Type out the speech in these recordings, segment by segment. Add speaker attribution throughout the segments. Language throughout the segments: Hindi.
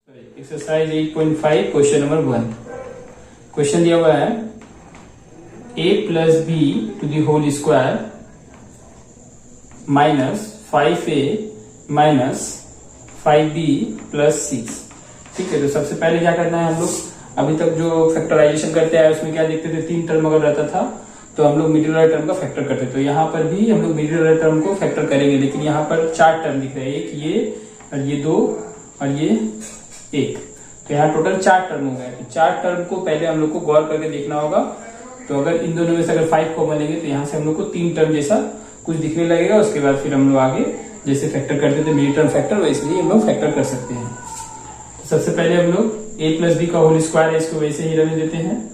Speaker 1: Exercise 8.5 question number 1। क्वेश्चन दिया हुआ है a plus B to the whole square minus 5a minus 5b plus 6। ठीक है, तो सबसे पहले क्या करना है, हम लोग अभी तक जो फैक्टराइजेशन करते आए उसमें क्या देखते थे, 3 टर्म अगर रहता था तो हम लोग मिडिल वाले टर्म का फैक्टर करते थे। तो यहाँ पर भी हम लोग मिडिल वाले टर्म को फैक्टर करेंगे, लेकिन यहाँ पर 4 टर्म दिख रहे हैं, एक ये और ये 2 और ये 1। तो यहाँ टोटल 4 टर्म हो गए। तो 4 टर्म को पहले हम लोग को गौर करके देखना होगा। तो अगर इन दोनों में से अगर 5 कॉमन लेंगे तो यहाँ से हम लोग को 3 टर्म जैसा कुछ दिखने लगेगा। उसके बाद फिर हम लोग आगे जैसे फैक्टर करते थे मिडिल टर्म फैक्टर, वैसे ही हम लोग फैक्टर कर सकते हैं। तो सबसे पहले हम लोग a प्लस बी का होल स्क्वायर है, इसको वैसे ही रहने देते हैं।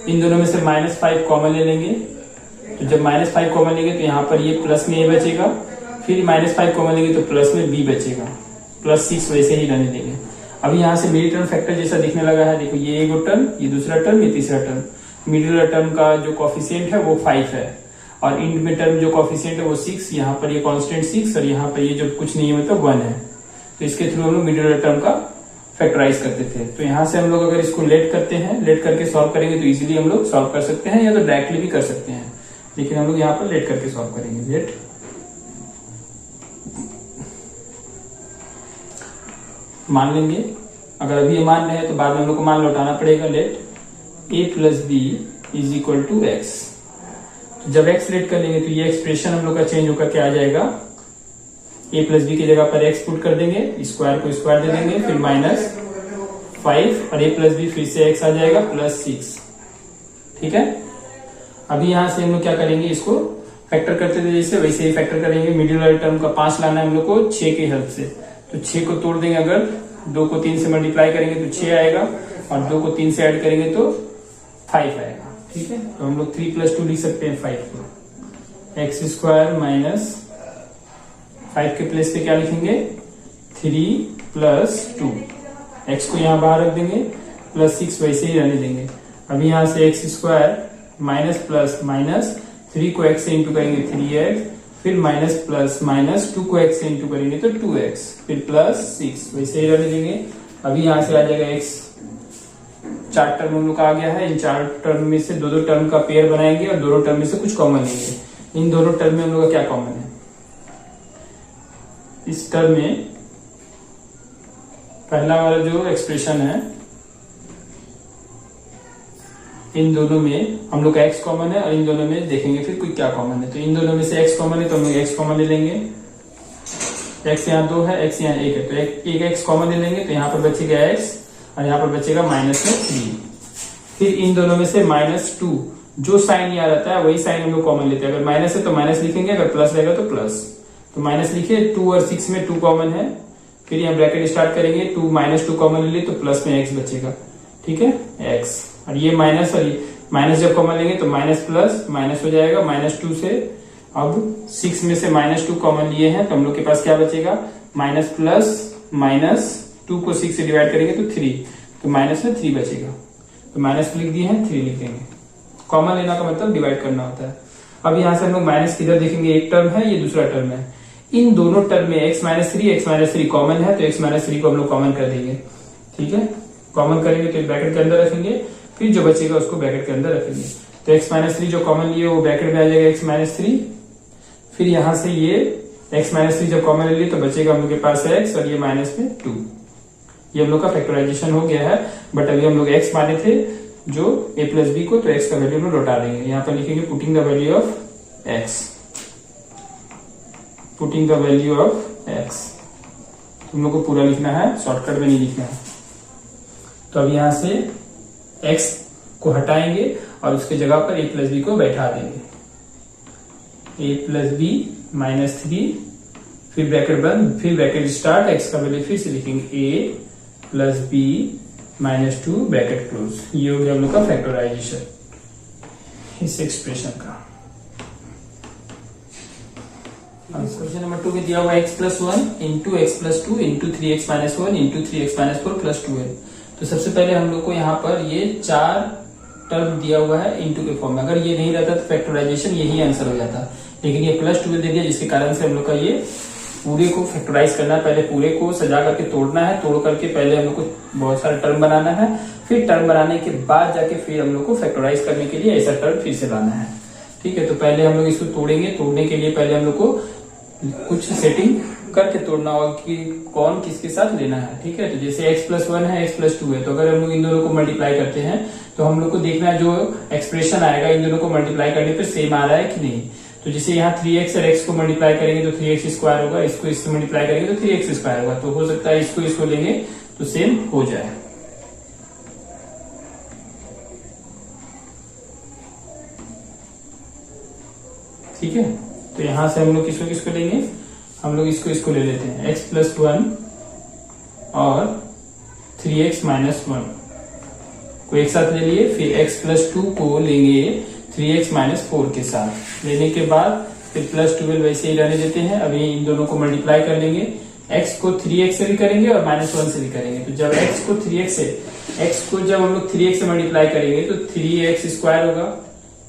Speaker 1: इन दोनों में से -5 कॉमन ले लेंगे। तो जब -5 कॉमन लेंगे तो यहाँ पर ये प्लस में a बचेगा, फिर -5 कॉमन लेंगे तो प्लस में b बचेगा, प्लस 6 वैसे ही रहने देंगे। अब यहाँ से मिडिल टर्म फैक्टर जैसा दिखने लगा है, देखो ये एक टर्म, ये दूसरा टर्म, ये तीसरा टर्म। मिडिल टर्म का जो कॉफिशिएंट है वो 5 है और इंड में टर्म जो कॉफिशिएंट है वो 6। यहाँ पर ये कांस्टेंट 6 और यहाँ पर ये जो कुछ नहीं है मतलब 1 है। तो इसके थ्रू हम लोग मिडिल टर्म का फैक्टराइज करते थे। तो यहाँ से हम लोग अगर इसको लेट करते हैं, लेट करके सॉल्व करेंगे तो इजीली हम लोग सॉल्व कर सकते हैं, या तो डायरेक्टली भी कर सकते हैं, लेकिन हम लोग यहाँ पर लेट करके सॉल्व करेंगे। लेट मान लेंगे, अगर अभी ये मान रहे हैं तो बाद में हम लोग को मान लौटाना पड़ेगा। Let a plus B is equal to X. जब x लेट कर लेंगे तो ये एक्सप्रेशन हम लोग का चेंज होकर क्या आ जाएगा, a प्लस बी की जगह पर x पुट कर देंगे, स्क्वायर को स्क्वायर दे देंगे, फिर -5 और a प्लस बी फिर से x आ जाएगा प्लस 6। ठीक है, अभी यहां से हम लोग क्या करेंगे, इसको फैक्टर करते थे जैसे वैसे ही फैक्टर करेंगे। मिडिल वाले टर्म का 5 लाना है हम लोग को 6 की हेल्प से। तो 6 को तोड़ देंगे, अगर 2 को 3 से मल्टीप्लाई करेंगे तो 6 आएगा और 2 को 3 से ऐड करेंगे तो 5 आएगा। ठीक है, तो हम लोग 3 + 2 लिख सकते हैं 5 को। एक्स स्क्वायर माइनस 5 के प्लेस पे क्या लिखेंगे, 3 + 2। एक्स को यहाँ बाहर रख देंगे, प्लस 6 वैसे ही रहने देंगे। अभी यहाँ से x square minus plus minus 3 को x से इंटू करेंगे 3x, फिर माइनस प्लस माइनस 2 को x से इंटू करेंगे तो 2x, फिर प्लस 6 वैसे ही रहने देंगे। अभी यहाँ से आ जाएगा x। 4 टर्म हम लोग का आ गया है। इन 4 टर्म में से 2 टर्म का पेयर बनाएंगे और दोनों टर्म में से कुछ कॉमन लेंगे। इन दोनों टर्म में हम लोग का क्या कॉमन है, इस टर्म में पहला वाला जो एक्सप्रेशन है, इन दोनों में हम लोग का x कॉमन है और इन दोनों में देखेंगे फिर कोई क्या कॉमन है। तो इन दोनों में से x कॉमन है तो हम लोग x कॉमन ले लेंगे। x यहाँ 2 है, x यहाँ 1 है, तो एक x कॉमन ले लेंगे। तो यहाँ पर बचेगा x और यहाँ पर बचेगा -3। फिर इन दोनों में से -2 जो साइन यहाँ रहता है वही साइन हम लोग कॉमन लेते हैं। अगर माइनस है तो माइनस लिखेंगे, अगर प्लस रहेगा तो प्लस। तो माइनस लिखे, 2 और 6 में 2 कॉमन है, फिर यहाँ ब्रैकेट स्टार्ट करेंगे, 2 -2 कॉमन ले लिए तो प्लस में x बचेगा। ठीक है, x और ये माइनस और ये माइनस जब कॉमन लेंगे तो माइनस प्लस माइनस हो जाएगा -2 से। अब 6 में से -2 कॉमन लिए हैं तो हम लोग के पास क्या बचेगा, माइनस प्लस माइनस 2 को 6 से डिवाइड करेंगे तो 3, तो माइनस में 3 बचेगा। तो माइनस लिख दिए हैं, 3 लिख देंगे। कॉमन लेना का मतलब डिवाइड करना होता है। अब यहाँ से हम लोग माइनस किधर देखेंगे, एक टर्म है, ये दूसरा टर्म है। इन दोनों टर्म में x - 3 कॉमन है, तो x - 3 को हम लोग कॉमन कर देंगे। ठीक है, कॉमन करेंगे तो ब्रैकेट के अंदर रखेंगे, फिर जो बचेगा उसको ब्रैकेट के अंदर रखेंगे। तो x - 3 जो कॉमन लिए वो ब्रैकेट में आ जाएगा x - 3। फिर यहाँ से ये x - 3 जब कॉमन ले लिए तो बचेगा हम लोग के पास x और ये माइनस में 2। ये हम लोग का फैक्टराइजेशन हो गया है। बट अभी हम लोग x माने थे जो a प्लस बी को, तो x का वैल्यू हम लौटा देंगे। यहाँ पर लिखेंगे putting the value of x, putting the value of x। तुम लोग को पूरा लिखना है, शॉर्टकट में नहीं लिखना है। तो अब यहाँ से x को हटाएंगे और उसके जगह पर a प्लस बी को बैठा देंगे। a प्लस बी -3, फिर ब्रैकेट बंद, फिर ब्रैकेट स्टार्ट, x का वैल्यू फिर से लिखेंगे a plus B -2 bracket close. ये हो गया हम लोग का फैक्टराइजेशन इस एक्सप्रेशन का। क्वेश्चन नंबर 2 में दिया हुआ x + 1 into x + 2 into 3x - 1 into 3x - 4 + 2 है। तो सबसे पहले हम लोग को यहाँ पर ये 4 टर्म दिया हुआ है इंटू के फॉर्म में। अगर ये नहीं रहता तो फैक्टराइजेशन यही आंसर हो जाता, लेकिन ये +2 दे दिया जिसके कारण से हम लोग का ये पूरे को फैक्टराइज करना है, पहले पूरे को सजा करके तोड़ना है, तोड़ करके पहले हम लोग को बहुत सारा टर्म बनाना है, फिर टर्म बनाने के बाद जाके फिर हम लोग को फैक्टराइज करने के लिए ऐसा टर्म फिर से लाना है। ठीक है, तो पहले हम लोग इसको तोड़ेंगे। तोड़ने के लिए पहले हम लोग को कुछ सेटिंग करके तोड़ना होगा कि कौन किसके साथ लेना है। ठीक है, तो जैसे x+1 है, x+2 है, तो अगर हम लोग इन दोनों को मल्टीप्लाई करते हैं तो हम लोग को देखना है जो एक्सप्रेशन आएगा इन दोनों को मल्टीप्लाई करने पे सेम आ रहा है कि नहीं। तो जैसे यहाँ 3x और x को मल्टीप्लाई करेंगे तो 3x² होगा, इसको इससे मल्टीप्लाई करेंगे तो 3x² होगा। तो हो सकता है इसको लेंगे तो सेम हो जाए। ठीक है, तो यहां से हम लोग किसको लेंगे, हम लोग इसको ले लेते हैं, x+1 और 3x-1 को एक साथ ले लिए, फिर x+2 को लेंगे 3x-4 के साथ। लेने के बाद फिर +12 वैसे ही रहने देते हैं। अभी इन दोनों को मल्टीप्लाई कर लेंगे, x को 3x से भी करेंगे और -1 से भी करेंगे। तो जब x को जब हम लोग 3x से मल्टीप्लाई करेंगे तो 3x² होगा,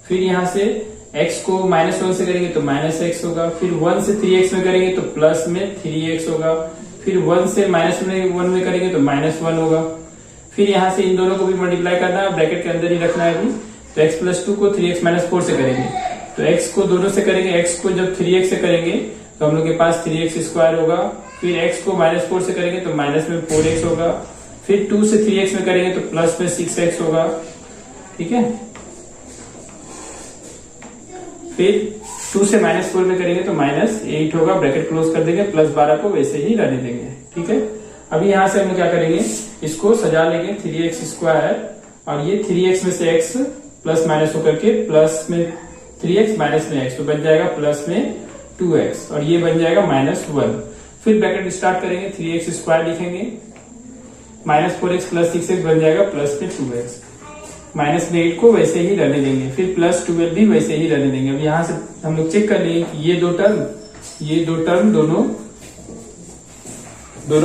Speaker 1: फिर यहाँ से x को -1 से करेंगे तो -x होगा, फिर 1 से 3x में करेंगे तो प्लस में 3x होगा, फिर 1 से -1 में करेंगे तो -1 होगा। फिर यहाँ से इन दोनों को भी मल्टीप्लाई करना है, ब्रैकेट के अंदर ही रखना है अभी। तो x+2 को 3x-4 से करेंगे, तो x को दोनों से करेंगे, x को जब 3x से करेंगे तो हम लोग के पास 3x² होगा, फिर x को -4 से करेंगे तो माइनस में 4x होगा, फिर 2 से 3x में करेंगे तो प्लस में 6x होगा। ठीक है, फिर 2 से -4 में करेंगे तो -8 होगा, ब्रैकेट क्लोज कर देंगे, +12 को वैसे ही रहने देंगे। ठीक है, अभी यहां से हम क्या करेंगे, इसको सजा लेंगे 3x² और ये 3x में से x प्लस माइनस होकर के प्लस में 3x माइनस में x, तो बन जाएगा प्लस में 2x और ये बन जाएगा -1। फिर ब्रैकेट स्टार्ट करेंगे, 3x² लिखेंगे, -4x प्लस 6x बन जाएगा प्लस में 2x, -8 को वैसे ही रहने देंगे, फिर +12 भी वैसे ही रहने देंगे। अब यहां से हम लोग चेक कर लेंगे कि ये दो टर्म दोनों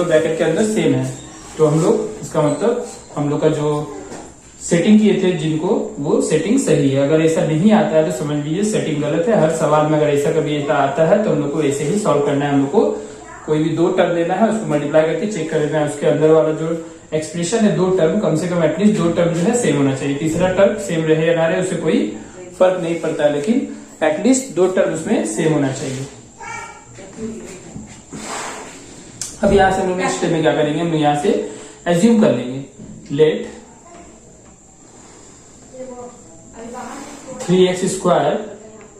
Speaker 1: ब्रैकेट के अंदर सेम है। तो हम लोग, इसका मतलब हम लोग का जो सेटिंग किए थे जिनको, वो सेटिंग सही है। अगर ऐसा नहीं आता है तो समझ लीजिए सेटिंग गलत है। हर सवाल में अगर ऐसा कभी आता है तो हम लोग को ऐसे ही सॉल्व करना है। हम लोग को कोई भी दो टर्म लेना है, उसको मल्टीप्लाई करके चेक कर लेना है, उसके अंदर वाला जो एक्सप्रेशन है दो टर्म, कम से कम एटलीस्ट दो टर्म जो है सेम होना चाहिए। तीसरा टर्म सेम रहे या ना रहे उससे कोई फर्क नहीं पड़ता, लेकिन एटलीस्ट दो टर्म उसमें सेम होना चाहिए। अब यहां से हम लोग नेक्स्ट स्टेप में क्या करेंगे, हम लोग यहां से एज्यूम कर लेंगे, लेट 3x²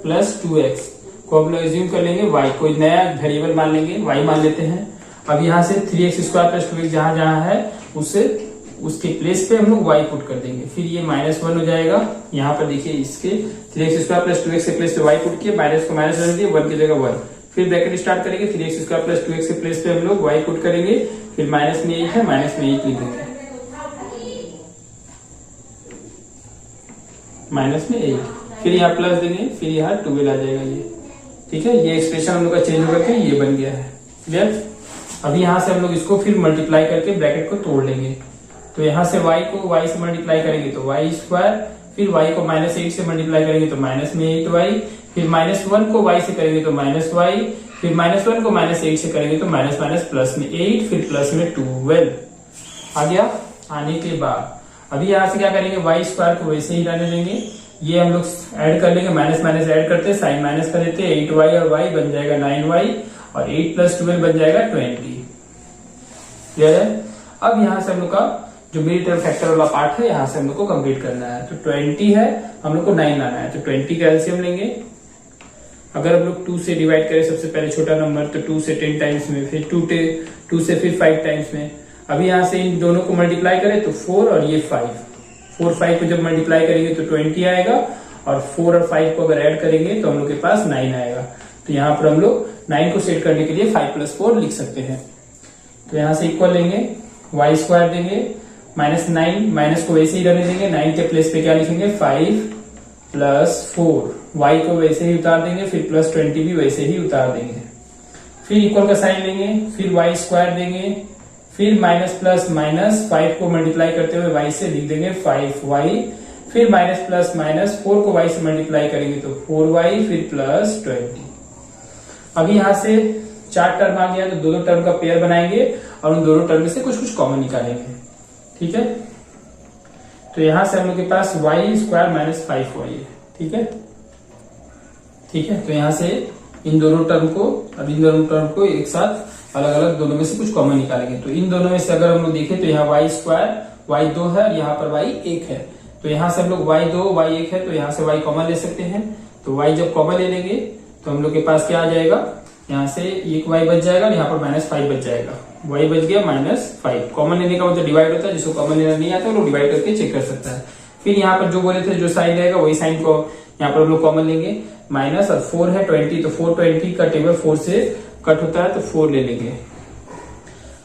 Speaker 1: प्लस 2x को हम लोग एज्यूम कर लेंगे, y कोई नया वेरिएबल मान लेंगे, y मान लेते हैं। अब यहाँ से 3x² प्लस 2x जहां जहां है उसके प्लेस पे हम लोग y पुट कर देंगे, फिर ये -1 हो जाएगा। यहाँ पर देखिए इसके 3x² प्लस 2x के प्लेस पे y पुट किए, माइनस को माइनस रख दिए, 1 की जगह 1। फिर ब्रैकेट स्टार्ट करेंगे, 3x² प्लस 2x के प्लेस पे हम लोग y पुट करेंगे, फिर माइनस में 8 है, माइनस में 8 लिख देंगे, -8, फिर यहाँ प्लस देंगे, फिर यहाँ 12 आ जाएगा ये। ठीक है, ये एक्सप्रेशन हम लोग का चेंज होकर के ये बन गया है। क्लियर? अभी यहाँ से हम लोग इसको फिर मल्टीप्लाई करके ब्रैकेट को तोड़ लेंगे। तो यहाँ से y को y से मल्टीप्लाई करेंगे तो y², फिर y को -8 से मल्टीप्लाई करेंगे तो -8y, फिर -1 को y से करेंगे तो -y, फिर -1 को -8 से करेंगे तो माइनस प्लस में 8, फिर प्लस में 12 आ गया। आने के बाद अभी यहाँ से क्या करेंगे, y² को वैसे ही रहने देंगे, ये हम लोग ऐड कर लेंगे, माइनस माइनस ऐड करते हैं, साइन माइनस कर देते हैं, 8y और y बन जाएगा 9y और 8 प्लस 12 बन जाएगा 20। क्लियर है? अब यहाँ से हम लोग का जो मिडिल टर्म फैक्टर वाला पार्ट है यहाँ से हम लोग को कंप्लीट करना है। तो 20 है, हम लोग को 9 लाना है, तो 20 का एलसीएम लेंगे। अगर हम लोग 2 से डिवाइड करें सबसे पहले छोटा नंबर, तो 2 से 10 टाइम्स में, फिर 2 से फिर 5 टाइम्स में। अभी यहाँ से इन दोनों को मल्टीप्लाई करें तो 4 और ये 5, 4 5 को जब मल्टीप्लाई करेंगे तो 20 आएगा, और 4 और 5 को अगर ऐड करेंगे तो हम लोग के पास 9 आएगा। तो यहाँ पर हम लोग 9 को सेट करने के लिए 5 + 4 लिख सकते हैं। तो यहाँ से इक्वल लेंगे, y² देंगे, -9, माइनस को वैसे ही रहने देंगे, 9 के प्लेस पे क्या लिखेंगे 5 + 4, y को वैसे ही उतार देंगे, फिर +20 भी वैसे ही उतार देंगे, फिर इक्वल का साइन लेंगे, फिर y² देंगे, फिर माइनस प्लस माइनस 5 को मल्टीप्लाई करते हुए y से लिख देंगे 5y, फिर माइनस प्लस माइनस 4 को y से मल्टीप्लाई करेंगे तो 4y, फिर +20। अभी यहां से 4 टर्म आ गया तो दोनों टर्म का पेयर बनाएंगे और उन दोनों टर्म में से कुछ कुछ कॉमन निकालेंगे। ठीक है, तो यहां से हम लोग के पास y स्क्वायर माइनस 5y है। ठीक है, ठीक है, तो यहां से इन दोनों टर्म को और इन दोनों टर्म को एक साथ अलग अलग दोनों में से कुछ कॉमन निकालेंगे। तो इन दोनों में से अगर हम लोग देखें तो यहाँ y स्क्वायर y2 है और यहाँ पर y 1 है। तो यहाँ से हम लोग y2 y 1 है तो यहाँ से y कॉमन ले सकते हैं। तो y जब कॉमन ले लेंगे तो हम लोग के पास क्या आ जाएगा, यहाँ से एक y बच जाएगा और यहाँ पर -5 बच जाएगा। y बच गया -5। कॉमन लेने का मतलब डिवाइड होता है, जिसको कॉमन लेना नहीं आता वो डिवाइड करके चेक कर सकता है। फिर यहाँ पर जो बोले थे जो साइन रहेगा वही साइन को यहाँ पर हम लोग कॉमन लेंगे। माइनस और 4 है 20 तो 420 का टेबल 4 से कट होता है तो 4 ले लेंगे।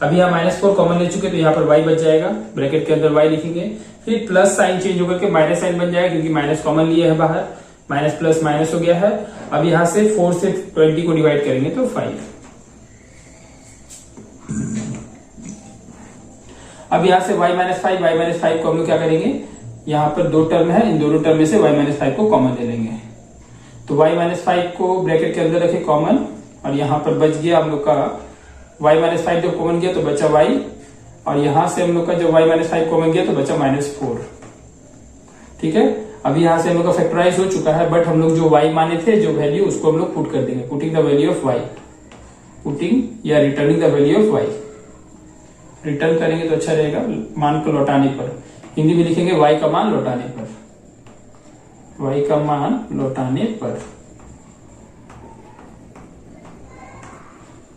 Speaker 1: अभी यहाँ -4 कॉमन ले चुके तो यहाँ पर y बच जाएगा, ब्रैकेट के अंदर y लिखेंगे। फिर प्लस साइन चेंज होकर के माइनस साइन बन जाएगा क्योंकि माइनस कॉमन लिए है बाहर, माइनस प्लस माइनस हो गया है। अब यहाँ से 4 से 20 को डिवाइड करेंगे तो 5। अब यहाँ से y -5 को हम लोग क्या करेंगे, यहाँ पर दो टर्म है, इन दोनों टर्म में से y -5 को कॉमन ले लेंगे। तो y -5 को ब्रैकेट के अंदर रखे कॉमन और यहाँ पर बच गया हम लोग का y -5 जब कॉमन गया तो बचा y और यहाँ से हम लोग का जब y -5 कॉमन गया तो बचा -4। ठीक है, अभी यहाँ से हम लोग का फैक्टराइज हो चुका है, बट हम लोग जो y माने थे जो वैल्यू उसको हम लोग पुट कर देंगे। Putting the value of y, putting या returning the value of y। Return करेंगे तो अच्छा रहेगा, मान को लौटाने पर। हिंदी में लिखेंगे y का मान लौटाने पर, y का मान लौटाने पर।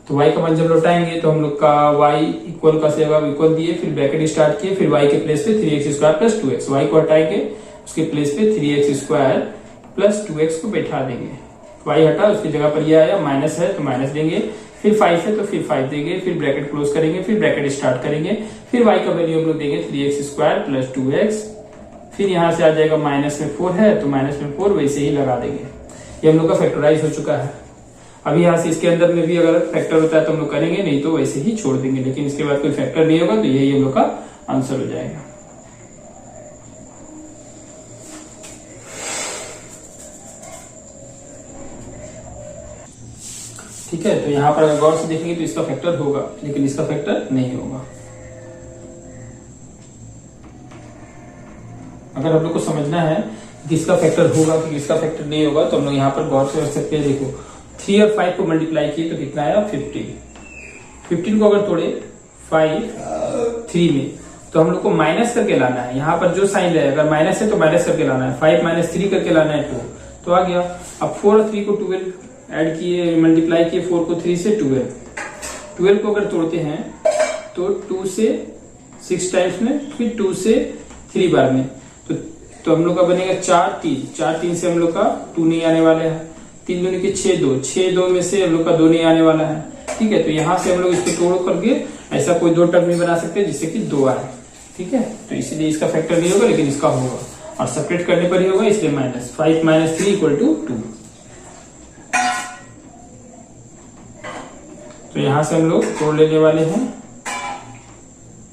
Speaker 1: तो y का मान जब लौटाएंगे तो हम लोग का y इक्वल का सेवा इक्वल दिए, फिर ब्रैकेट स्टार्ट किए, फिर y के प्लेस पे 3x square plus 2x, y को हटाएंगे उसके प्लेस पे 3x स्क्वायर प्लस 2x को बैठा देंगे। y हटा उसकी जगह पर ये आया, माइनस है तो माइनस देंगे, फिर 5 है तो फिर 5 देंगे, फिर ब्रैकेट क्लोज करेंगे, फिर ब्रैकेट स्टार्ट करेंगे, फिर y का वैल्यू हम लोग देंगे 3x स्क्वायर प्लस 2x। फिर यहाँ से आ जाएगा माइनस में 4 है तो माइनस में 4 वैसे ही लगा देंगे। ये हम लोग का फैक्टराइज हो चुका है। अभी यहाँ से इसके अंदर में भी अगर फैक्टर होता है तो हम लोग करेंगे, नहीं तो वैसे ही छोड़ देंगे। लेकिन इसके बाद कोई फैक्टर नहीं होगा तो यही हम लोग का आंसर हो जाएगा। ठीक है, तो यहाँ पर अगर गौर से देखेंगे तो इसका फैक्टर होगा लेकिन इसका फैक्टर नहीं होगा। अगर हम लोग को समझना है कि किसका फैक्टर होगा कि किसका फैक्टर नहीं होगा तो हम लोग यहाँ पर गौर से कर सकते हैं। देखो 3 और 5 को मल्टीप्लाई किए तो कितना आया 15। 15 को अगर तोड़े 5 3 में तो हम लोग को माइनस करके लाना है। यहाँ पर जो साइन है अगर माइनस है तो माइनस करके लाना है, 5 माइनस 3 करके लाना है 2 तो आ गया। अब 4 और 3 को 12 ऐड किए, मल्टीप्लाई किए 4 को 3 से 12 को अगर तोड़ते हैं तो 2 से 6 टाइम्स में, फिर 2 से 3 बार में तो हम लोग का बनेगा 4 3 से हम लोग का 2 नहीं आने वाले हैं। 3 दूनी के 6 2 में से हम लोग का 2 नहीं आने वाला है। ठीक है, तो यहाँ से हम लोग इसको तोड़ करके ऐसा कोई दो टर्म नहीं बना सकते जिससे कि 2 आए। ठीक है, तो इसीलिए इसका फैक्टर नहीं होगा लेकिन इसका होगा और सेपरेट करने पर ही होगा, इसलिए -5 - 3 = 2। तो यहां से हम लोग तोड़ लेने वाले हैं,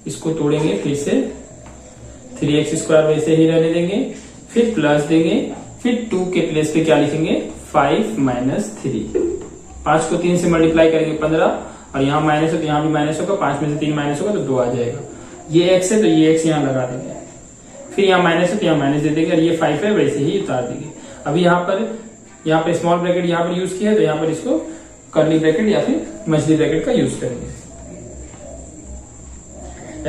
Speaker 1: इसको तोड़ेंगे फिर से 3x स्क्वायर वैसे ही रहने देंगे, फिर प्लस देंगे, फिर 2 के प्लेस पे क्या लिखेंगे 5 - 3। 5 को 3 से मल्टीप्लाई करेंगे 15 और यहाँ माइनस है तो यहाँ भी माइनस होगा, 5 में से 3 माइनस होगा तो 2 आ जाएगा। ये x है तो ये x यहाँ लगा देंगे, फिर यहाँ माइनस है तो यहाँ माइनस दे देंगे और ये 5 है वैसे ही उतार देंगे। अभी यहाँ पर स्मॉल ब्रैकेट यहाँ पर यूज किया है तो यहाँ पर इसको कर्ली ब्रैकेट या फिर मछली ब्रैकेट का यूज करेंगे।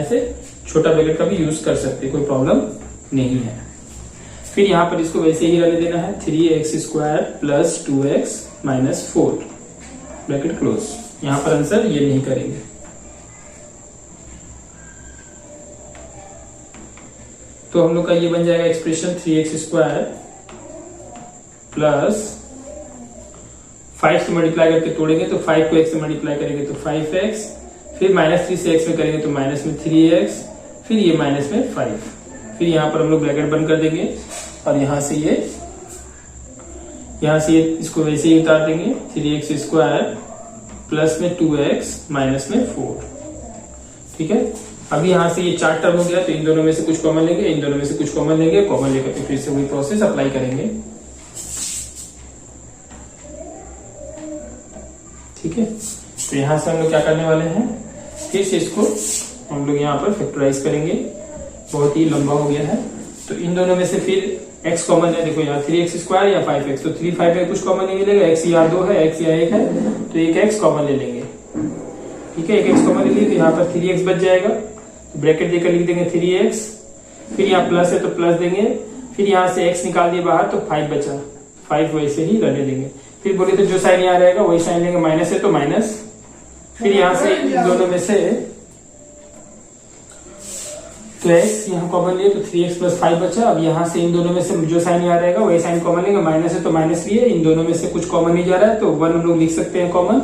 Speaker 1: ऐसे छोटा ब्रैकेट का भी यूज कर सकते, कोई प्रॉब्लम नहीं है। फिर यहाँ पर इसको वैसे ही रहने देना है 3x square plus 2x minus 4 bracket close. यहाँ पर आंसर ये नहीं करेंगे। तो हम लोग का ये बन जाएगा एक्सप्रेशन 3x स्क्वायर प्लस 5 से मल्टीप्लाई करके तोड़ेंगे तो 5 को x से मल्टीप्लाई करेंगे तो 5x, फिर -3 से x में करेंगे तो माइनस में 3x, फिर ये माइनस में 5। फिर यहाँ पर हम लोग ब्रैकेट बंद कर देंगे और यहाँ से ये इसको वैसे ही उतार देंगे 3x स्क्वायर प्लस में 2x माइनस में 4। ठीक है, अभी यहाँ से ये 4 टर्म हो गया तो इन दोनों में से कुछ कॉमन लेंगे, इन दोनों में से कुछ कॉमन लेंगे, कॉमन लेकर के फिर से वही प्रोसेस अप्लाई करेंगे। ठीक है, तो तो यहाँ से हम लोग क्या करने वाले हैं, फिर से इसको हम लोग यहाँ पर फैक्टराइज करेंगे। बहुत ही लंबा हो गया है। तो इन दोनों में से फिर x कॉमन है, देखो यहाँ 3x² या 5x, तो 3 5 में कुछ कॉमन नहीं मिलेगा, x यहाँ 2 है, x यहाँ 1 है, तो एक x कॉमन ले लेंगे। ठीक है, एक x कॉमन ले लिए तो यहाँ पर 3x बच जाएगा, तो ब्रैकेट देकर लिख देंगे 3x, फिर यहाँ प्लस है तो प्लस देंगे, फिर यहाँ से x निकाल दिए बाहर तो 5 बचा, 5 वैसे ही रहने देंगे। फिर बोले तो जो साइन यहाँ रहेगा वही साइन लेंगे, माइनस है तो माइनस, फिर यहाँ से इन दोनों में से तो x यहाँ कॉमन लिए तो 3x + 5 बचा। अब यहाँ से इन दोनों में से जो साइन यहाँ रहेगा वही साइन कॉमन लेंगे, माइनस है तो माइनस लिए, इन दोनों में से कुछ कॉमन नहीं जा रहा है तो 1 हम लोग लिख सकते हैं कॉमन,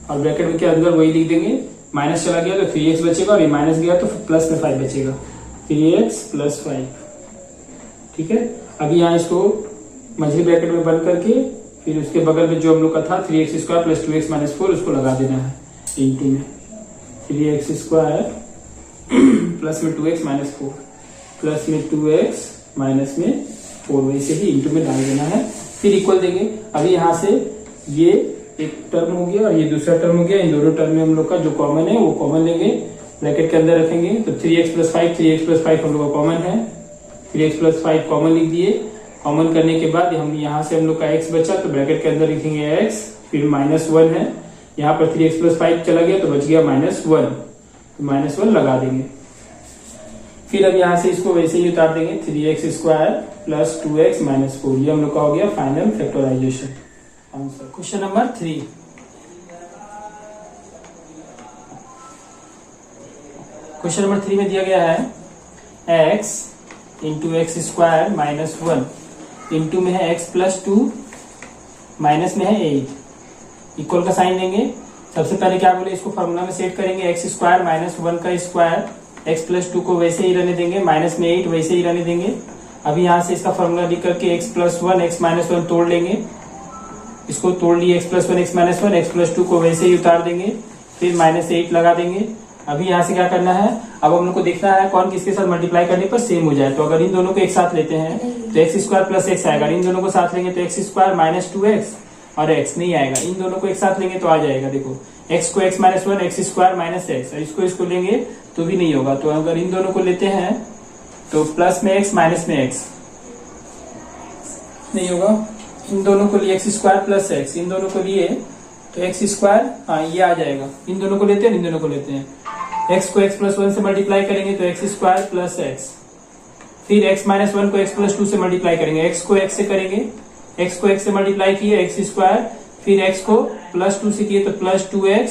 Speaker 1: और ब्रैकेट में के अंदर वही लिख देंगे, माइनस चला गया तो 3x बचेगा, और ये माइनस गया तो प्लस में 5 बचेगा, 3x + 5। ठीक है, अभी यहाँ इसको मझली ब्रैकेट में बंद करके फिर उसके बगल में जो हम लोग का था 3x² + 2x - 4 उसको लगा देना है इंटू में 3x² प्लस में 2x - 4 प्लस में 2x माइनस में 4 वैसे ही इंटू में डाल देना है, फिर इक्वल देंगे। अभी यहाँ से ये एक टर्म हो गया और ये दूसरा टर्म हो गया, इन दोनों टर्म में हम लोग का जो कॉमन है वो कॉमन लेंगे, ब्रैकेट के अंदर रखेंगे, तो 3x + 5 3x + 5 हम लोग का कॉमन है, 3x + 5 कॉमन लिख दिए। कॉमन करने के बाद हम यहाँ से हम लोग का x बचा तो ब्रैकेट के अंदर लिखेंगे x, फिर -1 है, यहाँ पर 3x + 5 चला गया तो बच गया -1, तो -1 लगा देंगे। फिर अब यहाँ से इसको वैसे ही उतार देंगे, 3x² + 2x - 4, ये हम लोग का हो गया final factorisation answer. Question number 3, question number 3 में दिया गया है x × x² - 1 इंटू में है x + 2 माइनस में है 8, इक्वल का साइन देंगे। सबसे पहले क्या बोले, इसको फॉर्मूला में सेट करेंगे, x² - 1 का स्क्वायर, x + 2 को वैसे ही रहने देंगे, माइनस में 8 वैसे ही रहने देंगे। अभी यहाँ से इसका फॉर्मूला लिख करके x + 1 x - 1 तोड़ लेंगे, इसको तोड़ लिए x + 1 x - 1, x + 2 को वैसे ही उतार देंगे, फिर -8 लगा देंगे। अभी यहाँ से क्या करना है, अब हम लोग को देखना है कौन किसके साथ मल्टीप्लाई करने पर सेम हो जाए। तो अगर इन दोनों को एक साथ लेते हैं तो x² + x आएगा, इन दोनों को साथ लेंगे तो x² - 2x और x नहीं आएगा, इन दोनों को एक साथ लेंगे तो आ जाएगा। देखो x को x - 1 x² - x, इसको लेंगे तो भी नहीं होगा। तो अगर इन दोनों को लेते हैं तो प्लस में x माइनस में x नहीं होगा, इन दोनों को लिए x² + x, इन दोनों को लिए तो x², हाँ ये आ जाएगा। इन दोनों को लेते हैं, इन दोनों को लेते हैं, x को x + 1 से मल्टीप्लाई करेंगे तो x² + x, फिर x - 1 को x + 2 से मल्टीप्लाई करेंगे, x को x से करेंगे, x को x से मल्टीप्लाई किए x², फिर x को +2 से किए तो +2x,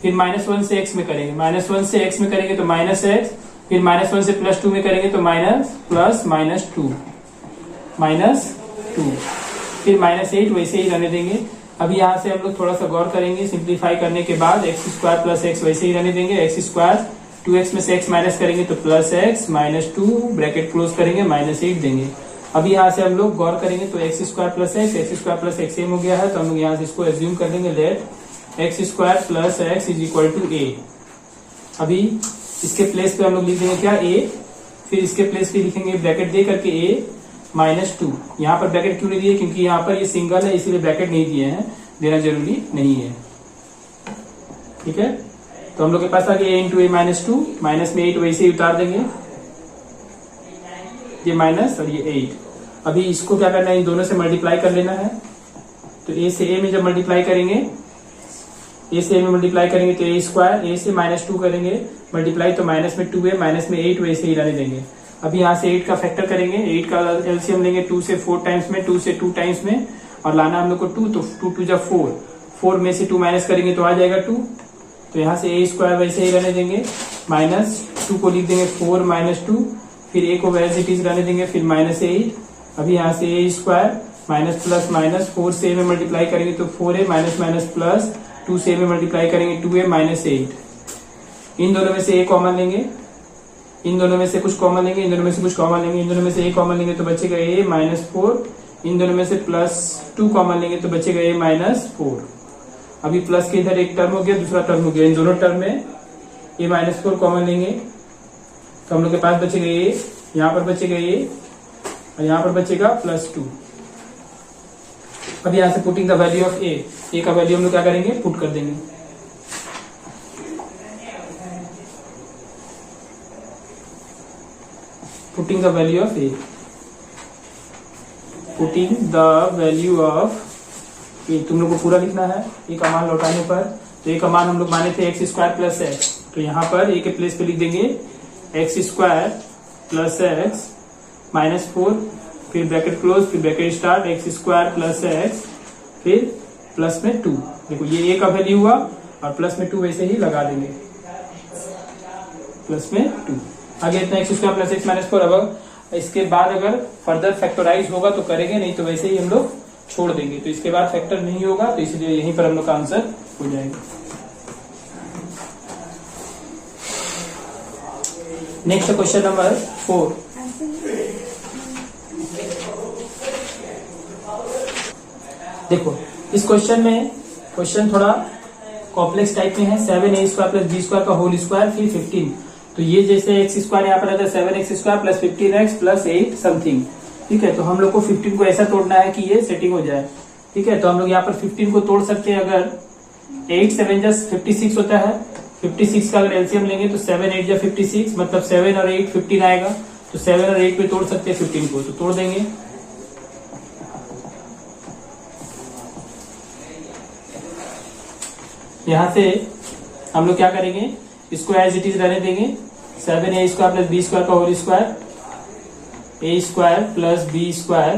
Speaker 1: फिर -1 से x में करेंगे, -1 से x में करेंगे तो -x, फिर -1 से +2 में करेंगे तो -2, फिर -8 वैसे ही रहने देंगे। अभी यहाँ से हम लोग थोड़ा सा गौर करेंगे, सिंप्लीफाई करने के बाद x² + x वैसे ही रहने देंगे, x², 2x में से x माइनस करेंगे तो +x -2 ब्रैकेट क्लोज करेंगे, -8 देंगे। अभी यहाँ से हम लोग गौर करेंगे तो x² + x सेम हो गया है, तो हम लोग यहाँ से इसको एज्यूम कर लेंगे, लेट x² + x = a। अभी इसके प्लेस पे हम लोग लिख देंगे क्या, a, फिर इसके प्लेस पे लिखेंगे ब्रैकेट दे करके a -2। यहाँ पर ब्रैकेट क्यों नहीं दिए, क्योंकि यहाँ पर ये सिंगल है इसीलिए ब्रैकेट नहीं दिए हैं, देना जरूरी नहीं है। ठीक है, तो हम लोग के पास आ गया a × a - 2, माइनस में 8 वैसे ही उतार देंगे, ये माइनस और ये 8। अभी इसको क्या करना है, इन दोनों से मल्टीप्लाई कर लेना है। तो a से a में जब मल्टीप्लाई करेंगे, a से a में मल्टीप्लाई करेंगे तो a² a से -2 करेंगे मल्टीप्लाई तो माइनस में 2a माइनस में 8 वैसे ही रहने देंगे। अभी यहाँ से 8 का फैक्टर करेंगे, 8 का एलसीएम लेंगे 2 से 4 टाइम्स में, 2 से 2 टाइम्स में, और लाना हम लोग को 2, तो 2 2 जब 4, 4 में से 2 माइनस करेंगे तो आ जाएगा 2। तो यहाँ से a² वैसे ही रहने देंगे, -2 को लिख देंगे 4 - 2, फिर a को वैसे इट इज रहने देंगे, फिर -8। अभी यहाँ से a² माइनस प्लस माइनस 4 से a में मल्टीप्लाई करेंगे तो 4a माइनस प्लस 2 से a में मल्टीप्लाई करेंगे 2a -8। इन दोनों में से a कॉमन लेंगे, इन दोनों में से कुछ कॉमन लेंगे, इन दोनों में से कुछ कॉमन लेंगे, इन दोनों में से a कॉमन लेंगे तो बचेगा a -4, इन दोनों में से +2 कॉमन लेंगे तो बचेगा a -4। अभी प्लस के इधर एक टर्म हो गया, दूसरा टर्म हो गया, इन दोनों टर्म में a -4 कॉमन लेंगे तो हम लोग के पास बचेगा a, यहाँ पर बचेगा a और यहाँ पर बचेगा +2। अब यहाँ से putting the value of a का वैल्यू हम लोग क्या करेंगे, पुट कर देंगे। Putting the value of A, putting the value of A, तुम लोग को पूरा लिखना है ए का मान लौटाने पर। तो ए का मान हम लोग माने थे एक्स स्क्वायर प्लस एक्स, तो यहाँ पर ए के प्लेस पे लिख देंगे x square plus x minus 4, फिर ब्रैकेट क्लोज, फिर bracket start, x square plus x, फिर प्लस में 2। देखो ये ए का वैल्यू हुआ और प्लस में 2 वैसे ही लगा देंगे, प्लस में 2 आगे इतना x square plus x minus 4। अब इसके बाद अगर फर्दर फैक्टराइज होगा तो करेंगे, नहीं तो वैसे ही हम लोग छोड़ देंगे। तो इसके बाद फैक्टर नहीं होगा, तो इसलिए यहीं पर हम लोग का आंसर हो जाएगा। Next question number 4। देखो इस क्वेश्चन में क्वेश्चन थोड़ा कॉम्प्लेक्स टाइप में है। 7a square plus B square का होल स्क्वायर फिर 15। तो ये जैसे एक्स स्क्वायर यहाँ पर रहता है 7x square plus 15x plus 8 something, ठीक है। तो हम लोग को 15 को ऐसा तोड़ना है कि ये सेटिंग हो जाए, ठीक है। तो हम लोग यहाँ पर 15 को तोड़ सकते हैं। अगर 8 7 जा 56 होता है, 56 का अगर एलसीएम लेंगे तो 7 8 जा 56, मतलब 7 और 8 15 आएगा। तो 7 और 8 पे तोड़ सकते हैं 15 को, तो तोड़ देंगे। यहां से हम लोग क्या करेंगे, इसको एज इट इज रहने देंगे। 7a square plus B square का whole square, A square plus B square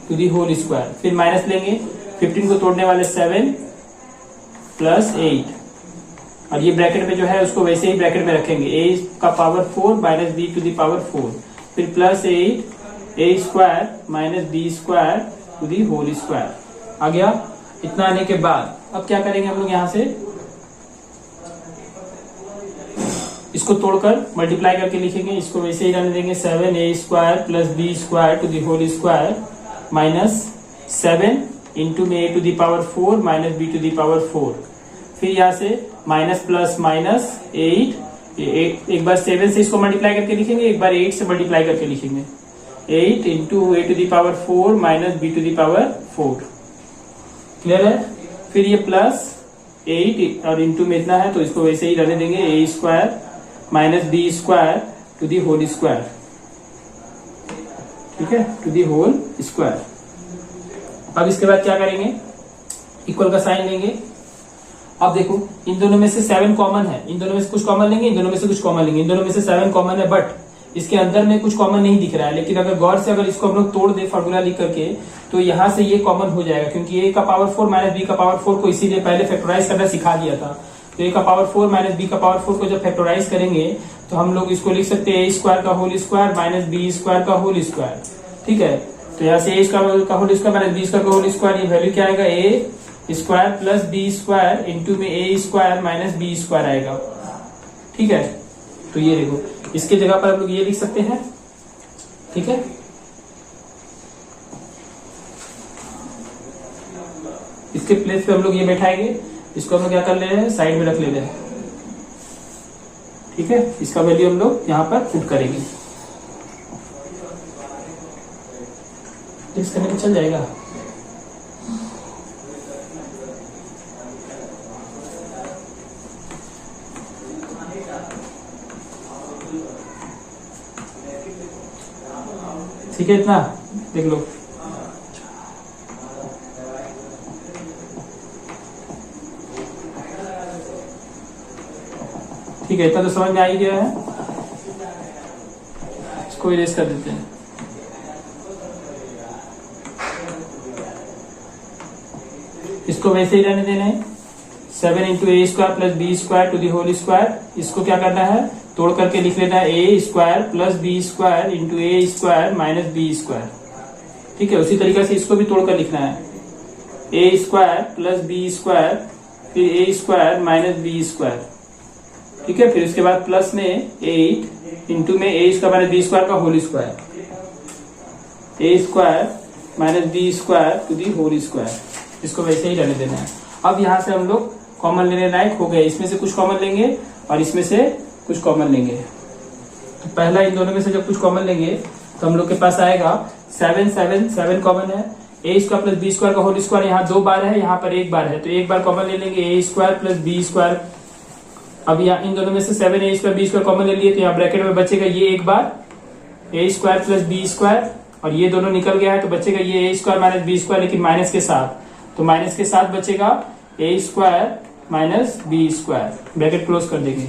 Speaker 1: to the whole square, फिर माइनस लेंगे। 15 को तोड़ने वाले 7 प्लस 8, और ये ब्रैकेट में जो है उसको वैसे ही ब्रैकेट में रखेंगे, a का power 4 minus B to the power 4, फिर plus 8 a square minus B square to the whole square आ गया। इतना आने के बाद अब क्या करेंगे हम लोग, यहाँ से इसको तोड़कर मल्टीप्लाई करके लिखेंगे। इसको वैसे ही रहने देंगे 7a square plus B square to the whole square minus 7 into में a to the power 4 minus b to the power 4, फिर यहाँ से माइनस प्लस माइनस 8। एक बार 7 से इसको मल्टीप्लाई करके लिखेंगे, एक बार 8 से मल्टीप्लाई करके लिखेंगे। 8 into a to the power 4 minus b to the power 4, clear है। फिर ये प्लस 8 और इंटू में इतना है, तो इसको वैसे ही रहने देंगे a square minus B square to the whole square, ठीक है, टू दी होल स्क्वायर। अब इसके बाद क्या करेंगे, इक्वल का साइन लेंगे। अब देखो इन दोनों में से 7 कॉमन है, इन दोनों में से कुछ कॉमन लेंगे, इन दोनों में से कुछ कॉमन लेंगे। इन दोनों में से 7 कॉमन है, बट इसके अंदर में कुछ कॉमन नहीं दिख रहा है। लेकिन अगर गौर से अगर इसको हम लोग तोड़ दे फॉर्मूला लिख करके, तो यहाँ से ये कॉमन हो जाएगा, क्योंकि a का पावर 4 माइनस बी का पावर 4 को इसीलिए पहले फैक्टराइज करना सिखा दिया था। तो a का पावर 4 माइनस बी का पावर 4 को जब फैक्टराइज करेंगे तो हम लोग इसको लिख सकते हैं a स्क्वायर का whole square minus B square का होल स्क्वायर, ठीक है। तो यहाँ से a स्क्वायर का whole square minus B square का होल स्क्वायर, ये वैल्यू क्या आएगा, a square plus B square into में a square minus B square आएगा, ठीक है। तो ये देखो इसके जगह पर हम लोग ये लिख सकते हैं, ठीक है। इसके प्लेस पे हम लोग ये बैठाएंगे, इसको हम लोग क्या कर ले रहे हैं, साइड में रख ले रहे हैं, ठीक है। इसका वैल्यू हम लोग यहाँ पर पुट करेंगे, फिक्स करने पे चल जाएगा। ठीक है, इतना देख लो। ठीक है, इतना तो समझ में आ ही गया है। इसको इरेज कर देते हैं। इसको वैसे ही रहने देना है। 7 into A square plus B square to the whole square. इसको क्या करना है, तोड़ करके लिख लेना है ए square plus B square into ए स्क्वायर माइनस बी स्क्वायर, ठीक है। उसी तरीके से इसको भी तोड़कर लिखना है, ए स्क्वायर प्लस बी स्क्वायर फिर ए स्क्वायर माइनस बी स्क्वायर, ठीक है। फिर उसके बाद प्लस में 8 इंटू में ए स्क्वायर माइनस बी स्क्वायर का whole square, A square minus B square to the whole square. इसको वैसे ही रहने देना है। अब यहाँ से हम लोग कॉमन लेने लायक हो गए, इसमें से कुछ कॉमन लेंगे और इसमें से कुछ कॉमन लेंगे। तो पहला इन दोनों में से जब कुछ कॉमन लेंगे तो हम लोग के पास आएगा 7 कॉमन है। ए स्क्वायर प्लस बी स्क्वायर का होल स्क्वायर, यहाँ 2 बार है, यहाँ पर 1 बार है, तो 1 बार कॉमन ले लेंगे, a square plus B square. अब यहाँ इन दोनों में से 7 a square b square common ले लिए, तो यहाँ ब्रैकेट में बचेगा ये 1 बार a square plus B square, और ये दोनों निकल गया है तो बचेगा ये a square minus B square, लेकिन माइनस के साथ, तो माइनस के साथ बचेगा a square minus B square, bracket close कर देंगे।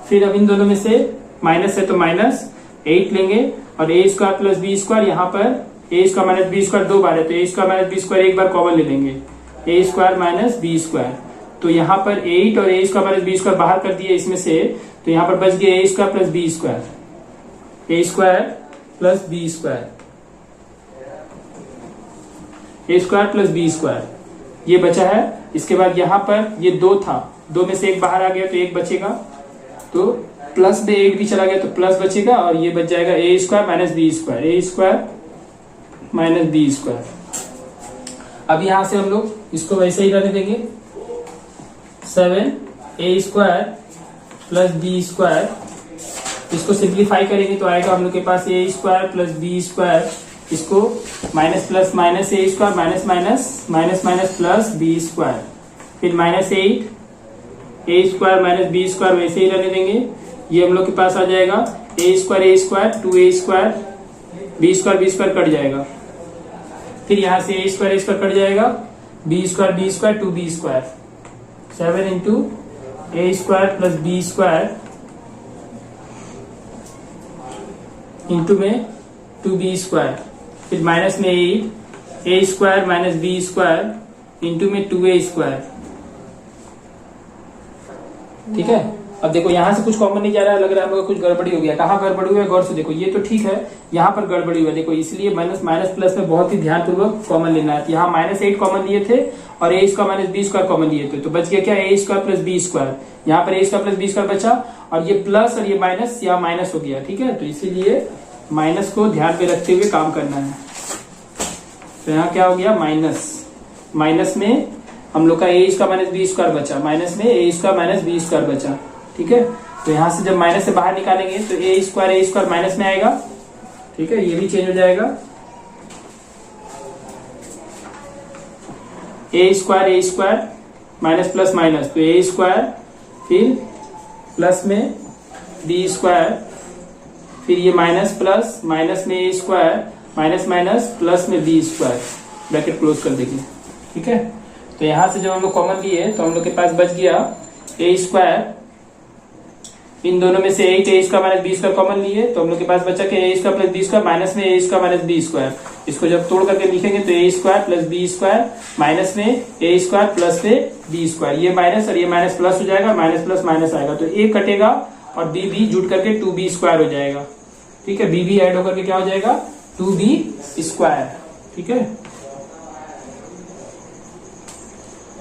Speaker 1: फिर अब इन दोनों में से माइनस है तो माइनस 8 लेंगे, और a square plus B square, यहाँ पर a square minus B square 2 बार है तो ए स्क्वायर माइनस बी स्क्वायर एक बार कॉमन ले लेंगे, a square minus B square. तो यहाँ पर 8 और a square minus B square बाहर कर दिए इसमें से, तो यहाँ पर बच गया ए square plus B square, A square plus B square, A square plus B square, ये बचा है। इसके बाद यहाँ पर ये 2 था, 2 में से एक बाहर आ गया तो एक बचेगा, तो प्लस में 8 भी चला गया तो प्लस बचेगा, और ये बच जाएगा a square minus B square, A square minus B square. अब यहां से हम लोग इसको वैसे ही रहने देंगे, 7 a square plus B square, इसको सिंप्लीफाई करेंगे तो आएगा हम लोग के पास a square plus B square, इसको minus plus minus a square minus minus minus minus plus B square, फिर minus 8 a square minus B square वैसे ही रहने देंगे। ये हम लोग के पास आ जाएगा a square 2 a square b square cut जाएगा, फिर यहां से ए स्क्वायर कट जाएगा, b square 2 b square, 7 into ए square plus B square into में 2 बी स्क्वायर, फिर माइनस में 8 a square minus B square into में 2 ए स्क्वायर। ठीक है, अब देखो यहां से कुछ कॉमन नहीं जा रहा है, लग रहा है हम लोग कुछ गड़बड़ी हो गया। कहाँ गड़बड़ी हुआ है गौर से देखो, ये तो ठीक है, यहाँ पर गड़बड़ी हुआ है देखो, इसलिए माइनस माइनस प्लस में बहुत ही ध्यानपूर्वक कॉमन लेना है। यहाँ -8 कॉमन लिए थे और a square minus B square common लिए थे, तो बच गया क्या a square plus B square, यहाँ पर a square plus B square बचा, और ये प्लस और ये माइनस यहाँ माइनस हो गया। ठीक है, तो इसीलिए माइनस को ध्यान में रखते हुए काम करना है। तो यहाँ क्या हो गया माइनस में हम लोग का ए स्क्वायर माइनस बी स्क्वायर बचा, माइनस में ए स्क्वायर माइनस बी स्क्वायर बचा। ठीक है, तो यहां से जब माइनस से बाहर निकालेंगे तो ए स्क्वायर माइनस में आएगा। ठीक है, ये भी चेंज हो जाएगा, a square minus plus minus, तो ए स्क्वायर फिर प्लस में बी स्क्वायर, फिर ये माइनस प्लस माइनस में ए स्क्वायर माइनस माइनस प्लस में बी स्क्वायर, ब्रैकेट क्लोज कर देंगे। ठीक है, तो यहां से जब हम लोग कॉमन लिए तो हम लोग के पास बच गया ए स्क्वायर, इन दोनों में से 8 a square minus B square common लिए तो हम लोग के पास बचा कि a square plus B square minus में ए स्क्वायर माइनस बी स्क्वायर, इसको जब तोड़ करके लिखेंगे तो ए square plus B square minus में ए स्क्वायर प्लस में बी स्क्वायर, ये माइनस और ये माइनस प्लस हो जाएगा, माइनस प्लस माइनस आएगा तो ए कटेगा और बी जुट करके 2b स्क्वायर हो जाएगा। ठीक है, बी ऐड होकर के क्या हो जाएगा 2b स्क्वायर। ठीक है,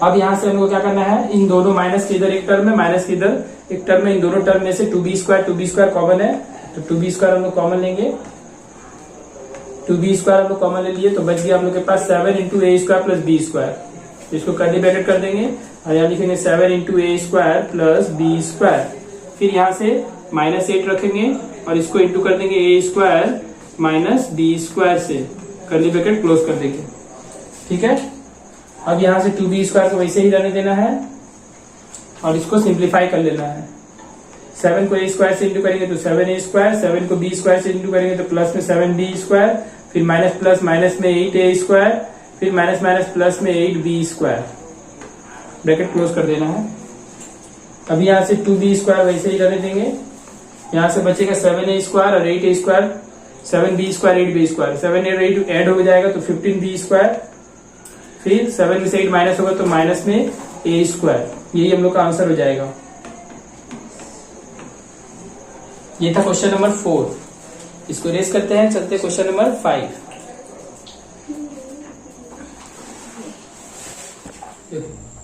Speaker 1: अब यहां से हमको क्या करना है, इन दोनों माइनस के इधर एक टर्म है, माइनस के इधर एक टर्म है, इन दोनों टर्म में से 2b स्क्वायर कॉमन है, तो 2b स्क्वायर हम लोग कॉमन लेंगे, 2b स्क्वायर हम लोग कॉमन ले लिए तो बच गया हम लोग के पास 7 इंटू ए स्क्वायर प्लस बी स्क्वायर, इसको कर्ली ब्रैकेट कर देंगे और यहाँ लिखेंगे 7 इंटू ए स्क्वायर प्लस बी स्क्वायर, फिर यहाँ से -8 रखेंगे और इसको इंटू कर देंगे ए स्क्वायर माइनस बी स्क्वायर से, कर्ली ब्रैकेट क्लोज कर देंगे। ठीक है, अब यहां से 2b स्क्वायर को वैसे ही रहने देना है और इसको सिंप्लीफाई कर लेना है। 7 को ए स्क्वायर से इंटू करेंगे तो 7a स्क्वायर, 7 को b स्क्वायर से इंटू करेंगे तो प्लस में 7b स्क्वायर, फिर माइनस प्लस माइनस में 8a स्क्वायर, फिर माइनस माइनस प्लस में 8b स्क्वायर, ब्रैकेट क्लोज कर देना है। अब यहां से 2b स्क्वायर वैसे ही रहने देंगे, यहां से बचेगा 7a स्क्वायर और 8a square, 7b square 8b square, 7 और 8 ऐड हो जाएगा तो 15b स्क्वायर, फिर 7 में से 8 माइनस होगा तो माइनस में a स्क्वायर, यही हम लोग का आंसर हो जाएगा। ये था क्वेश्चन नंबर 4, इसको रेस करते हैं, चलते हैं क्वेश्चन नंबर 5।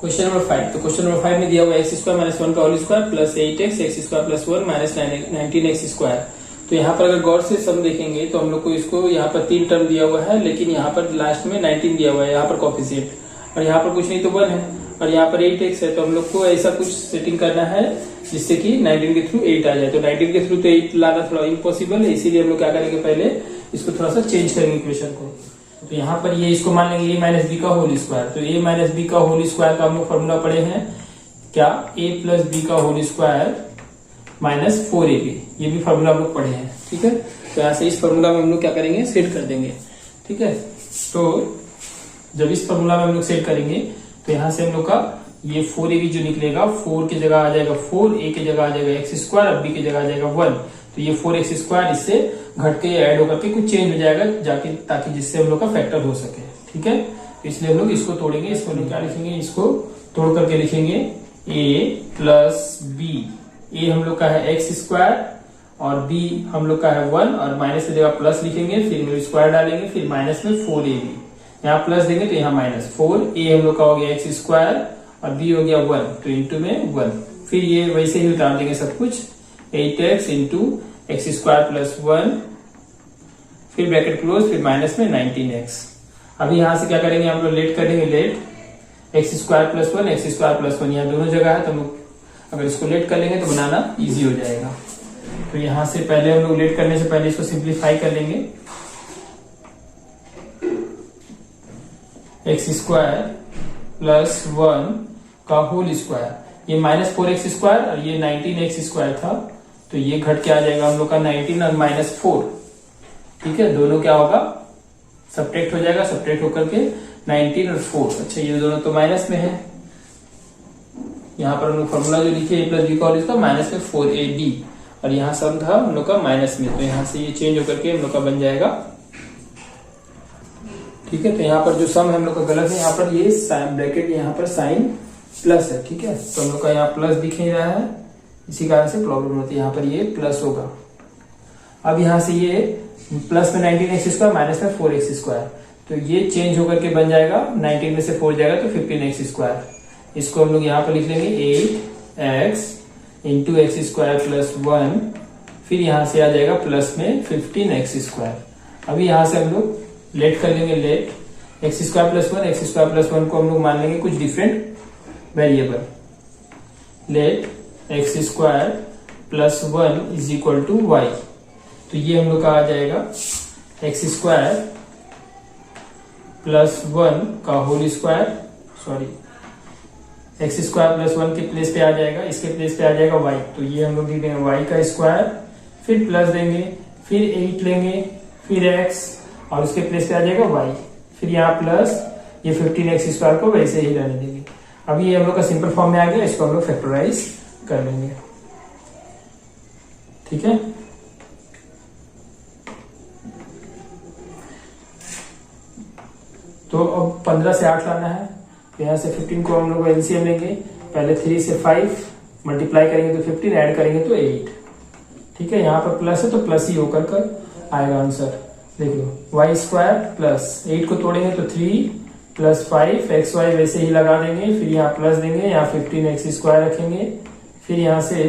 Speaker 1: क्वेश्चन नंबर 5, तो क्वेश्चन नंबर 5 में दिया हुआ x स्क्वायर माइनस 1 का whole square plus 8x x square plus 1 minus 19x square. तो यहाँ पर अगर गौर से सम देखेंगे तो हम लोग को इसको यहाँ पर 3 टर्म दिया हुआ है, लेकिन यहाँ पर लास्ट में 19 दिया हुआ है, यहाँ पर कोफिशिएंट, और यहाँ पर कुछ नहीं तो 1 है, और यहाँ पर 8x है, तो हम लोग को ऐसा कुछ सेटिंग करना है जिससे कि 19 के थ्रू 8 आ जाए। तो 19 के थ्रू तो 8 लाना थोड़ा इम्पॉसिबल है, इसीलिए हम लोग क्या करेंगे, पहले इसको थोड़ा सा चेंज करेंगे इक्वेशन को। तो यहाँ पर ये इसको मान लेंगे a माइनस बी का होल स्क्वायर, तो a माइनस बी का होल स्क्वायर का हम लोग फॉर्मूला पढ़े हैं क्या, a प्लस बी का होल स्क्वायर माइनस 4ab, ये भी फॉर्मूला हम लोग पढ़े हैं। ठीक है, तो यहाँ से इस फॉर्मूला में हम लोग क्या करेंगे, सेट कर देंगे। ठीक है, तो जब इस फॉर्मूला में हम लोग सेट करेंगे तो यहाँ से हम लोग का ये 4ab जो निकलेगा, 4 की जगह आ जाएगा 4, a की जगह आ जाएगा x स्क्वायर, अब b की जगह आ जाएगा 1। तो ये 4x स्क्वायर इससे घट के ऐड होकर के कुछ चेंज हो जाएगा जाके, ताकि जिससे हम लोग का फैक्टर हो सके। ठीक है, तो इसलिए हम लोग इसको तोड़ेंगे। इसको हम लोग क्या लिखेंगे, इसको तोड़ करके लिखेंगे a प्लस b। a हम लोग का है x स्क्वायर और b हम लोग का है 1, और माइनस की जगह प्लस लिखेंगे, फिर स्क्वायर डालेंगे, फिर माइनस में 4ab, यहाँ प्लस देंगे तो यहाँ माइनस 4a हम लोग का हो गया x स्क्वायर और b हो गया 1, तो इंटू में 1। फिर ये वैसे ही उतार देंगे सब कुछ, 8x into x square plus 1, फिर ब्रैकेट क्लोज, फिर माइनस में 19x। अभी यहां से क्या करेंगे, हम लोग लेट करेंगे, let X square plus 1, X square plus 1 यहाँ दोनों जगह है, तो हम लोग अगर इसको लेट कर लेंगे तो बनाना इजी हो जाएगा। तो यहां से पहले हम लोग लेट करने से पहले इसको सिंप्लीफाई कर लेंगे। एक्स स्क्वायर प्लस 1 का होल स्क्वायर, ये माइनस 4x स्क्वायर और ये 19x स्क्वायर था, तो ये घट के आ जाएगा हम लोग का 19 और माइनस 4। ठीक है, दोनों क्या होगा, सब्ट्रैक्ट हो जाएगा, सब्ट्रैक्ट होकर के 19 और 4। अच्छा, ये दोनों तो माइनस में है, यहाँ पर हम लोग फॉर्मूला जो लिखे a प्लस बी का होल स्क्वायर माइनस में 4ab, और यहाँ सम था हम लोग का माइनस में, तो यहाँ से ये चेंज होकर के हम लोग का बन जाएगा। ठीक है, तो यहाँ पर जो सम है हम लोग का गलत है, यहाँ पर ये ब्रैकेट यहाँ पर साइन प्लस है। ठीक है, तो हम लोग का यहाँ प्लस दिख नहीं रहा है, इसी कारण से प्रॉब्लम होती है, यहाँ पर ये प्लस होगा। अब यहाँ से ये प्लस में 19x स्क्वायर माइनस में 4x स्क्वायर, तो ये चेंज होकर के बन जाएगा, 19 में से 4 जाएगा तो 15x स्क्वायर। इसको हम लोग यहाँ पर लिख लेंगे 8x into x square plus 1, फिर यहाँ से आ जाएगा प्लस में 15x स्क्वायर। अभी यहाँ से हम लोग लेट कर लेंगे, let X square plus 1, X square plus 1 को हम लोग मान लेंगे कुछ different variable, let X square plus 1 is equal to Y. तो ये हम लोग का आ जाएगा एक्स स्क्वायर प्लस 1 का whole square, sorry X square plus 1 के प्लेस पे आ जाएगा, इसके प्लेस पे आ जाएगा वाई, तो ये हम लोग लिख देंगे वाई का स्क्वायर, फिर प्लस देंगे, फिर 8 लेंगे, फिर एक्स, और उसके प्लेस पे आ जाएगा वाई, फिर यहाँ प्लस ये 15x स्क्वायर को वैसे ही रहने देंगे। अभी ये हम लोग का सिंपल फॉर्म में आ गया, इसको हम लोग फैक्टराइज कर लेंगे। ठीक है, तो अब 15 से 8 लाना है, तो यहाँ से 15 को हम लोग एलसीएम लेंगे, पहले 3 से 5 मल्टीप्लाई करेंगे तो 15, ऐड करेंगे तो 8। ठीक है, यहाँ पर प्लस है तो प्लस ही होकर कर आएगा आंसर। देख लो, वाई स्क्वायर प्लस 8 को तोड़ेंगे तो 3 प्लस 5 एक्स वाई वैसे ही लगा देंगे, फिर यहाँ प्लस देंगे, यहाँ 15x स्क्वायर रखेंगे, फिर यहाँ से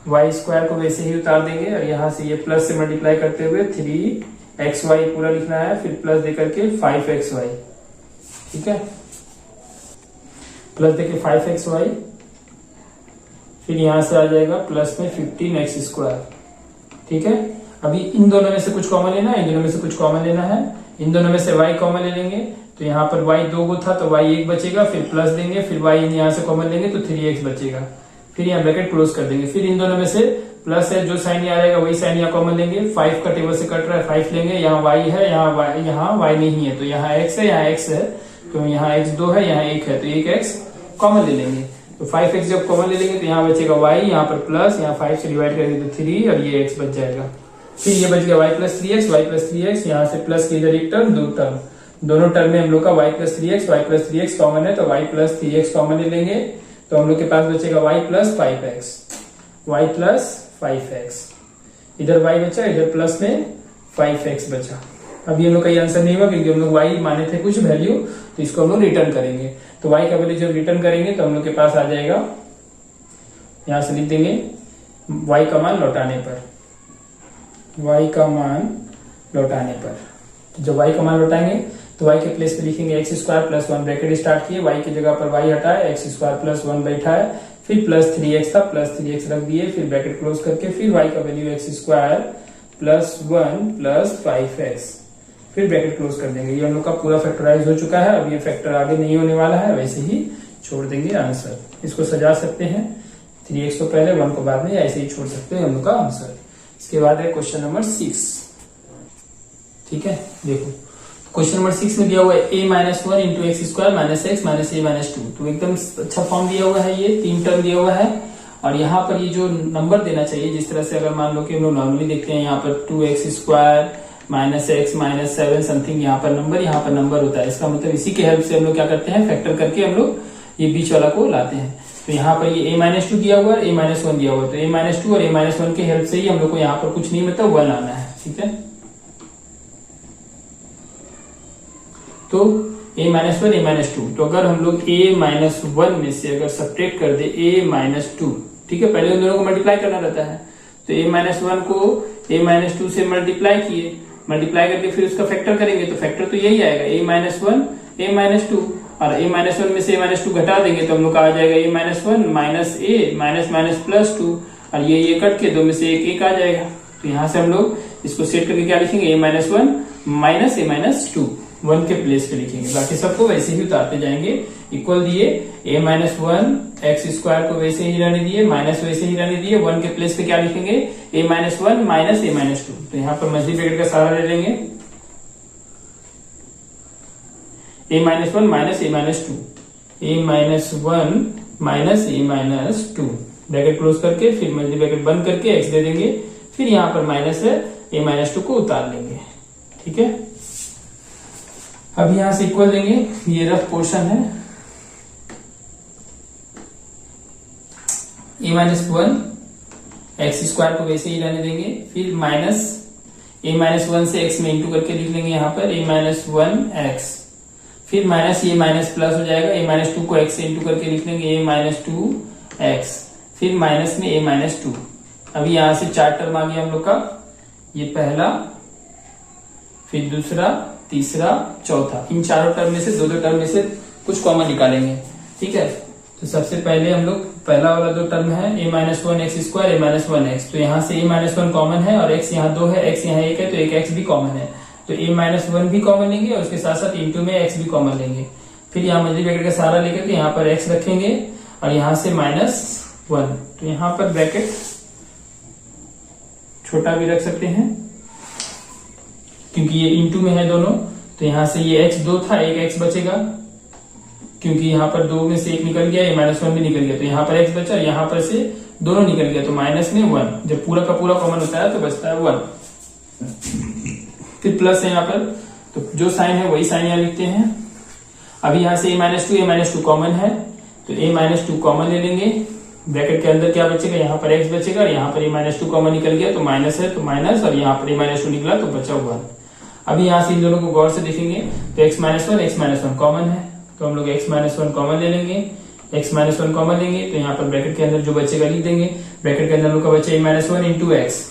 Speaker 1: वाई स्क्वायर को वैसे ही उतार देंगे, और यहाँ से ये प्लस से मल्टीप्लाई करते हुए 3xy पूरा लिखना है, फिर प्लस देकर के 5xy। ठीक है, प्लस देके 5xy, फिर यहाँ से आ जाएगा प्लस में 15x स्क्वायर। ठीक है, अभी इन दोनों में से कुछ कॉमन लेना है, इन दोनों में से कुछ कॉमन लेना है, इन दोनों में से y कॉमन ले लेंगे, तो यहाँ पर y 2 को था तो y 1 बचेगा, फिर प्लस देंगे, फिर y यहाँ से कॉमन लेंगे तो 3x बचेगा, फिर यहाँ ब्रैकेट क्लोज कर देंगे, फिर इन दोनों में से प्लस है, जो साइन यहाँ आएगा वही साइन यहाँ कॉमन लेंगे, 5 का टेबल से कट रहा है 5 लेंगे, यहाँ y है, यहाँ y नहीं है, तो यहाँ x है, यहाँ x है, तो यहाँ x 2 है, यहाँ 1 है, तो 1x कॉमन ले लेंगे, तो 5x जब कॉमन ले लेंगे तो यहाँ बचेगा y, यहाँ पर प्लस, यहाँ 5 से डिवाइड करेंगे तो 3, और ये x बच जाएगा, फिर ये बच गया y प्लस 3x, यहाँ से प्लस के इधर एक टर्म, दो टर्म, दोनों टर्म में हम लोग का y प्लस 3x कॉमन है, तो y प्लस 3x कॉमन ले लेंगे, तो हम लोग के पास बचेगा y प्लस 5x, इधर y बचा, इधर प्लस में 5x बचा। अब ये हम लोग का आंसर नहीं हुआ क्योंकि हम लोग y माने थे कुछ वैल्यू, तो इसको हम लोग रिटर्न करेंगे, तो y का वैल्यू जब रिटर्न करेंगे तो हम लोग के पास आ जाएगा, यहां से लिख देंगे y का मान लौटाने पर, y का मान लौटाने पर, तो जब y का मान लौटाएंगे तो y के प्लेस पे लिखेंगे x square plus 1, bracket start किए, y की जगह पर y हटाए, x स्क्वायर प्लस 1 बैठा है, फिर प्लस 3x था, प्लस 3x रख दिए, फिर ब्रैकेट क्लोज करके, फिर y का value x square plus 1 plus 5x, फिर ब्रैकेट क्लोज कर देंगे। ये हम लोग का पूरा फैक्टराइज हो चुका है, अब ये फैक्टर आगे नहीं होने वाला है, वैसे ही छोड़ देंगे आंसर। इसको सजा सकते हैं, 3x को पहले 1 को बाद में, ऐसे ही छोड़ सकते हैं हम लोग का आंसर। इसके बाद है क्वेश्चन नंबर 6। ठीक है, देखो क्वेश्चन नंबर 6 में दिया हुआ है a-1 into x square minus x minus a minus 2। तो एकदम अच्छा फॉर्म दिया हुआ है, ये 3 टर्म दिया हुआ है और यहाँ पर ये जो नंबर देना चाहिए, जिस तरह से अगर मान लो कि हम लोग नॉर्मली देखते हैं यहाँ पर 2x square minus x minus 7 something, यहाँ पर नंबर होता है। इसका मतलब इसी के हेल्प से हम लोग क्या करते हैं, फैक्टर करके हम लोग ये बीच वाला को लाते हैं। तो यहाँ पर ये a-2 दिया हुआ है, a-1 दिया हुआ है, तो a-2 और a-1 के हेल्प से ही हम लोग को यहाँ पर कुछ नहीं मतलब 1 आना है। ठीक है, तो a-1 a-2, तो अगर हम लोग a-1 में से अगर सब्ट्रैक्ट कर दे a-2, ठीक है, पहले उन दोनों को मल्टीप्लाई करना रहता है, तो a-1 को a-2 से मल्टीप्लाई किए, मल्टीप्लाई करके फिर उसका फैक्टर करेंगे, तो फैक्टर तो यही आएगा a-1 a-2, और a-1 में से a-2 घटा देंगे तो हम लोग का आ जाएगा a-1 minus a minus minus plus 2, और ये कट के 2 में से एक आ जाएगा। तो यहाँ से हम लोग इसको सेट करके क्या लिखेंगे, a-1 माइनस a-2 1 के प्लेस पे लिखेंगे, बाकी सबको वैसे ही उतारते जाएंगे। इक्वल दिए a-1 एक्स स्क्वायर को वैसे ही रहने दिए, माइनस वैसे ही रहने दिए, 1 के प्लेस पे क्या लिखेंगे, a-1 माइनस a-2। तो यहाँ पर मछली ब्रैकेट का सहारा ले लेंगे, a-1 minus a-2, a-1 minus a-2 bracket close करके फिर मल्टी ब्रैकेट बंद करके x दे देंगे, फिर यहाँ पर माइनस है a-2 को उतार लेंगे। ठीक है, अब यहां से इक्वल देंगे, ये रफ पोर्शन है, a-1 एक्स स्क्वायर को वैसे ही रहने देंगे, फिर माइनस a-1 से x में इंटू करके लिख लेंगे यहाँ पर a-1 x, फिर माइनस ये माइनस प्लस हो जाएगा, a-2 को x से इंटू करके लिख लेंगे a-2 x, फिर माइनस में a-2। अभी यहां से 4 टर्म आ गया हम लोग का, ये पहला, फिर दूसरा, तीसरा, चौथा, इन चारों टर्म में से दो टर्म में से कुछ कॉमन निकालेंगे। ठीक है, तो सबसे पहले हम लोग पहला वाला 2 टर्म है a-1 X square a-1 x, तो यहाँ से a-1 कॉमन है और x यहाँ 2 है, x यहाँ 1 है, तो एक x भी कॉमन है, तो a-1 भी कॉमन लेंगे और उसके साथ साथ इंटू में x भी कॉमन लेंगे। फिर यहाँ मल्टी ब्रैकेट का सहारा लेकर के यहाँ पर x रखेंगे और यहाँ से -1, तो यहाँ पर ब्रैकेट छोटा भी रख सकते हैं क्योंकि ये इंटू में है दोनों, तो यहां से ये x 2 था, एक x बचेगा क्योंकि यहाँ पर 2 में से 1 निकल गया, -1 भी निकल गया, तो यहाँ पर x बचा, यहाँ पर से दोनों निकल गया, तो माइनस में 1, जब पूरा का पूरा कॉमन होता है तो बचता है 1। फिर प्लस है यहाँ पर, तो जो साइन है वही साइन यहाँ लिखते हैं। अभी यहाँ से a-2 कॉमन है, तो a-2 कॉमन ले लेंगे, ब्रैकेट के अंदर क्या बचेगा, यहाँ पर x बचेगा, यहाँ पर a-2 कॉमन निकल गया तो माइनस है, तो माइनस, और यहाँ पर a-2 निकला तो बचा 1। अभी यहाँ से इन दोनों को गौर से देखेंगे तो x-1 कॉमन है, तो हम लोग x-1 कॉमन ले लेंगे, x-1 कॉमन लेंगे, तो यहाँ पर ब्रैकेट के अंदर जो बचेगा लिख देंगे, ब्रैकेट के अंदर हम लोग का बचा a-1 इंटू x,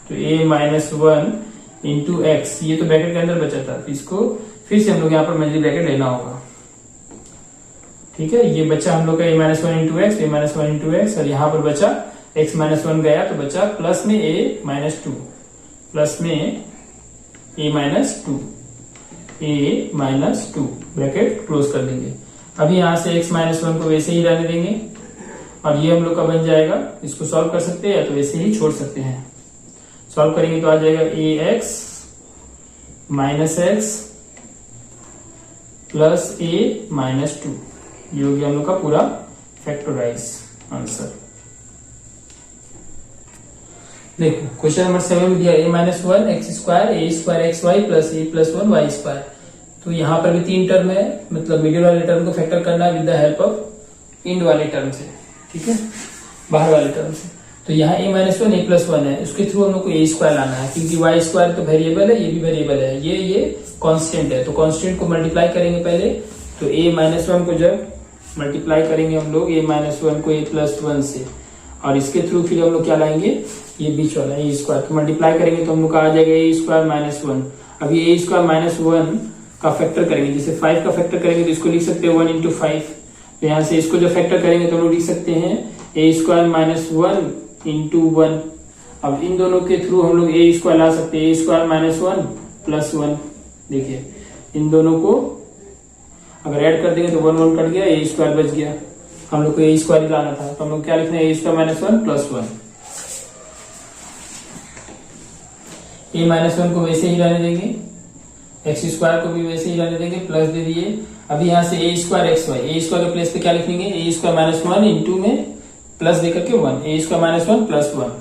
Speaker 1: तो a-1 इंटू x, ये तो ब्रैकेट के अंदर बचा था, तो इसको फिर से हम लोग यहाँ पर मल्टी ब्रैकेट लेना होगा। ठीक है, ये बचा हम लोग का a-1 into x, a-1 into x, और यहाँ पर बचा x-1 गया तो बचा प्लस में a-2, प्लस में a-2 ब्रैकेट क्लोज कर देंगे। अभी यहाँ से x-1 को वैसे ही रहने देंगे और ये हम लोग का बन जाएगा, इसको सॉल्व कर सकते हैं या तो वैसे ही छोड़ सकते हैं। सॉल्व करेंगे तो आ जाएगा ax minus x plus a-2, ये हो गया हम लोग का पूरा फैक्टराइज आंसर। देखो क्वेश्चन नंबर 7 में दिया a-1 X square a square x Y plus a plus 1 Y square. तो यहाँ पर भी 3 टर्म है, मतलब मिडिल वाले टर्म को फैक्टर करना है with the help of end वाले टर्म से। ठीक है, बाहर वाले टर्म से। तो यहाँ a-1 a प्लस 1 है, उसके थ्रू हम लोग को a स्क्वायर लाना है क्योंकि y स्क्वायर तो वेरिएबल है, ये भी वेरिएबल है, ये कांस्टेंट है, तो कांस्टेंट को मल्टीप्लाई करेंगे पहले। तो a-1 को जब मल्टीप्लाई करेंगे हम लोग a-1 को a प्लस 1 से, और इसके थ्रू फिर हम लोग क्या लाएंगे, ये बीच वाला a स्क्वायर को मल्टीप्लाई करेंगे तो हम लोग का आ जाएगा a स्क्वायर माइनस 1। अभी a स्क्वायर माइनस 1 का फैक्टर करेंगे, जैसे 5 का फैक्टर करेंगे तो इसको लिख सकते हैं 1 इंटू 5। तो यहाँ से इसको जब फैक्टर करेंगे तो हम लोग लिख सकते हैं a स्क्वायर माइनस 1 इंटू 1। अब इन दोनों के थ्रू हम लोग a स्क्वायर ला सकते हैं, a स्क्वायर माइनस 1 प्लस 1। देखिए इन दोनों को अगर ऐड कर देंगे तो 1 1 कट गया, a स्क्वायर बच गया। हम लोग को a स्क्वायर ही लाना था, तो हम लोग क्या लिखना है, a square minus 1 plus 1। a minus one को वैसे ही रहने देंगे, एक्स स्क्वायर को भी वैसे ही रहने देंगे, प्लस दे दिए। अभी यहाँ से a square x y, a square के प्लेस पे क्या लिखेंगे, a square minus one into में प्लस दे करके one, a square minus one plus one,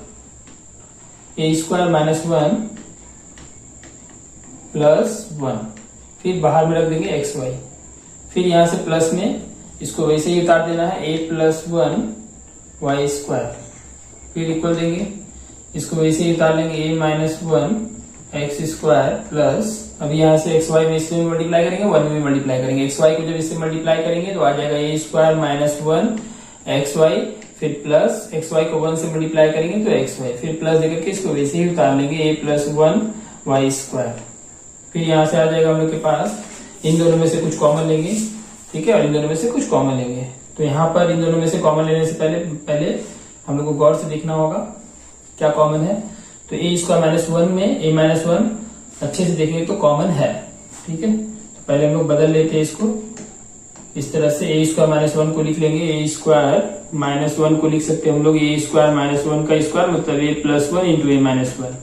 Speaker 1: a square minus one plus one, फिर बाहर में रख देंगे एक्स वाई, फिर यहाँ से प्लस में इसको वैसे ही उतार देना है, a plus one Y square, फिर इक्वल देंगे, इसको वैसे ही उतार लेंगे, a minus one X square plus, अभी यहाँ से एक्स वाई में इससे मल्टीप्लाई करेंगे, वन में मल्टीप्लाई करेंगे, एक्स वाई को जब इससे मल्टीप्लाई करेंगे तो आ जाएगा a square minus one X Y, फिर प्लस एक्स वाई को वन से मल्टीप्लाई करेंगे तो एक्स वाई, फिर प्लस देकर के इसको वैसे ही उतार लेंगे, a plus one Y square, फिर यहाँ से आ जाएगा हम लोग के पास, इन दोनों में से कुछ कॉमन लेंगे, ठीक है, और इन दोनों में से कुछ कॉमन लेंगे। तो यहाँ पर इन दोनों में से कॉमन लेने से पहले हम लोग को गौर से देखना होगा क्या कॉमन है। तो a स्क्वायर माइनस वन में a माइनस वन अच्छे से देखेंगे तो कॉमन है, ठीक है। तो पहले हम लोग बदल लेते हैं इसको इस तरह से, a स्क्वायर माइनस वन को लिख लेंगे, a स्क्वायर माइनस वन को लिख सकते हैं हम लोग a स्क्वायर माइनस वन का स्क्वायर मतलब a plus one into a minus one,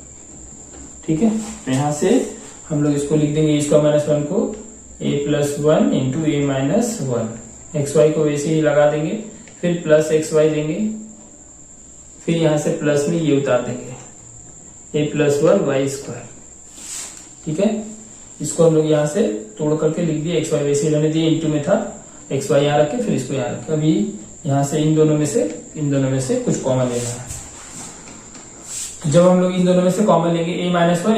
Speaker 1: ठीक है। तो यहाँ से हम लोग इसको लिख देंगे a स्क्वायर माइनस वन को a plus one into a minus one, X Y को वैसे ही लगा देंगे, फिर प्लस एक्स वाई देंगे, फिर यहाँ से प्लस में ये उतार देंगे, a plus one Y square, ठीक है। इसको हम लोग यहाँ से तोड़ करके लिख दिए, एक्स वाई वैसे ही रहने दिए, इंटू में था, एक्स वाई यहाँ रखे, फिर इसको यहाँ रखे। अभी यहाँ से इन दोनों में से कुछ कॉमन लेना है। जब हम लोग इन दोनों में से कॉमन लेंगे a माइनस वन,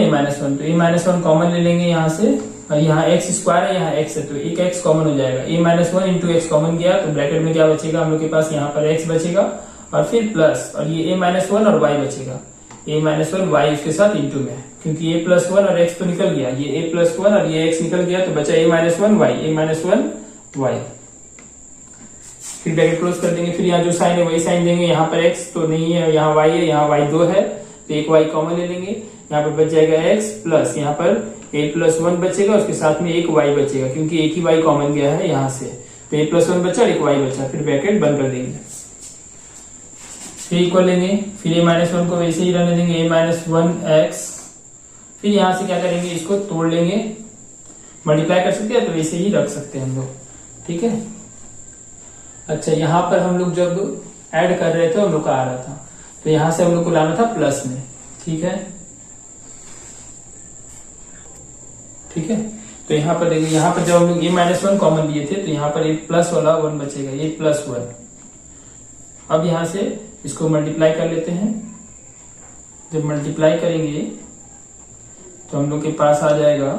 Speaker 1: तो a माइनस वन कॉमन ले लेंगे यहाँ से, और यहाँ एक्स स्क्वायर है, यहाँ एक्स है, तो एक एक्स कॉमन हो जाएगा, a minus one into x common गया तो ब्रैकेट में क्या बचेगा हम लोग के पास, यहाँ पर एक्स बचेगा और फिर प्लस, और ये a माइनस वन और y बचेगा, a माइनस वन वाई उसके साथ इंटू में, क्योंकि a प्लस वन और x तो निकल गया, ये a प्लस वन और ये x निकल गया, तो बचा a minus one Y, a minus one Y, फिर ब्रैकेट क्लोज कर देंगे। फिर यहाँ जो साइन है वही साइन देंगे, यहाँ पर x तो नहीं है, यहाँ y है, यहाँ y दो है, तो एक y कॉमन ले लेंगे, यहाँ पर बच जाएगा x प्लस, यहाँ पर a प्लस वन बचेगा, उसके साथ में एक y बचेगा, क्योंकि एक ही y कॉमन गया है यहाँ से, तो a प्लस वन बचा और एक y बचा, फिर ब्रैकेट बंद कर देंगे, फिर इक्वल लेंगे, फिर a माइनस वन को वैसे ही रहने देंगे, a माइनस वन एक्स, फिर यहाँ से क्या करेंगे, इसको तोड़ लेंगे, मल्टीप्लाई कर सकते हैं तो वैसे ही रख सकते हैं हम लोग, ठीक है। अच्छा, यहाँ पर हम लोग जब ऐड कर रहे थे हम लोग का आ रहा था, तो यहाँ से हम लोग को लाना था प्लस में, ठीक है, ठीक है। तो यहाँ पर देखिए, यहाँ पर जब हम लोग a माइनस वन कॉमन लिए थे तो यहाँ पर a प्लस वाला वन बचेगा, a प्लस वन। अब यहाँ से इसको मल्टीप्लाई कर लेते हैं, जब मल्टीप्लाई करेंगे तो हम लोग के पास आ जाएगा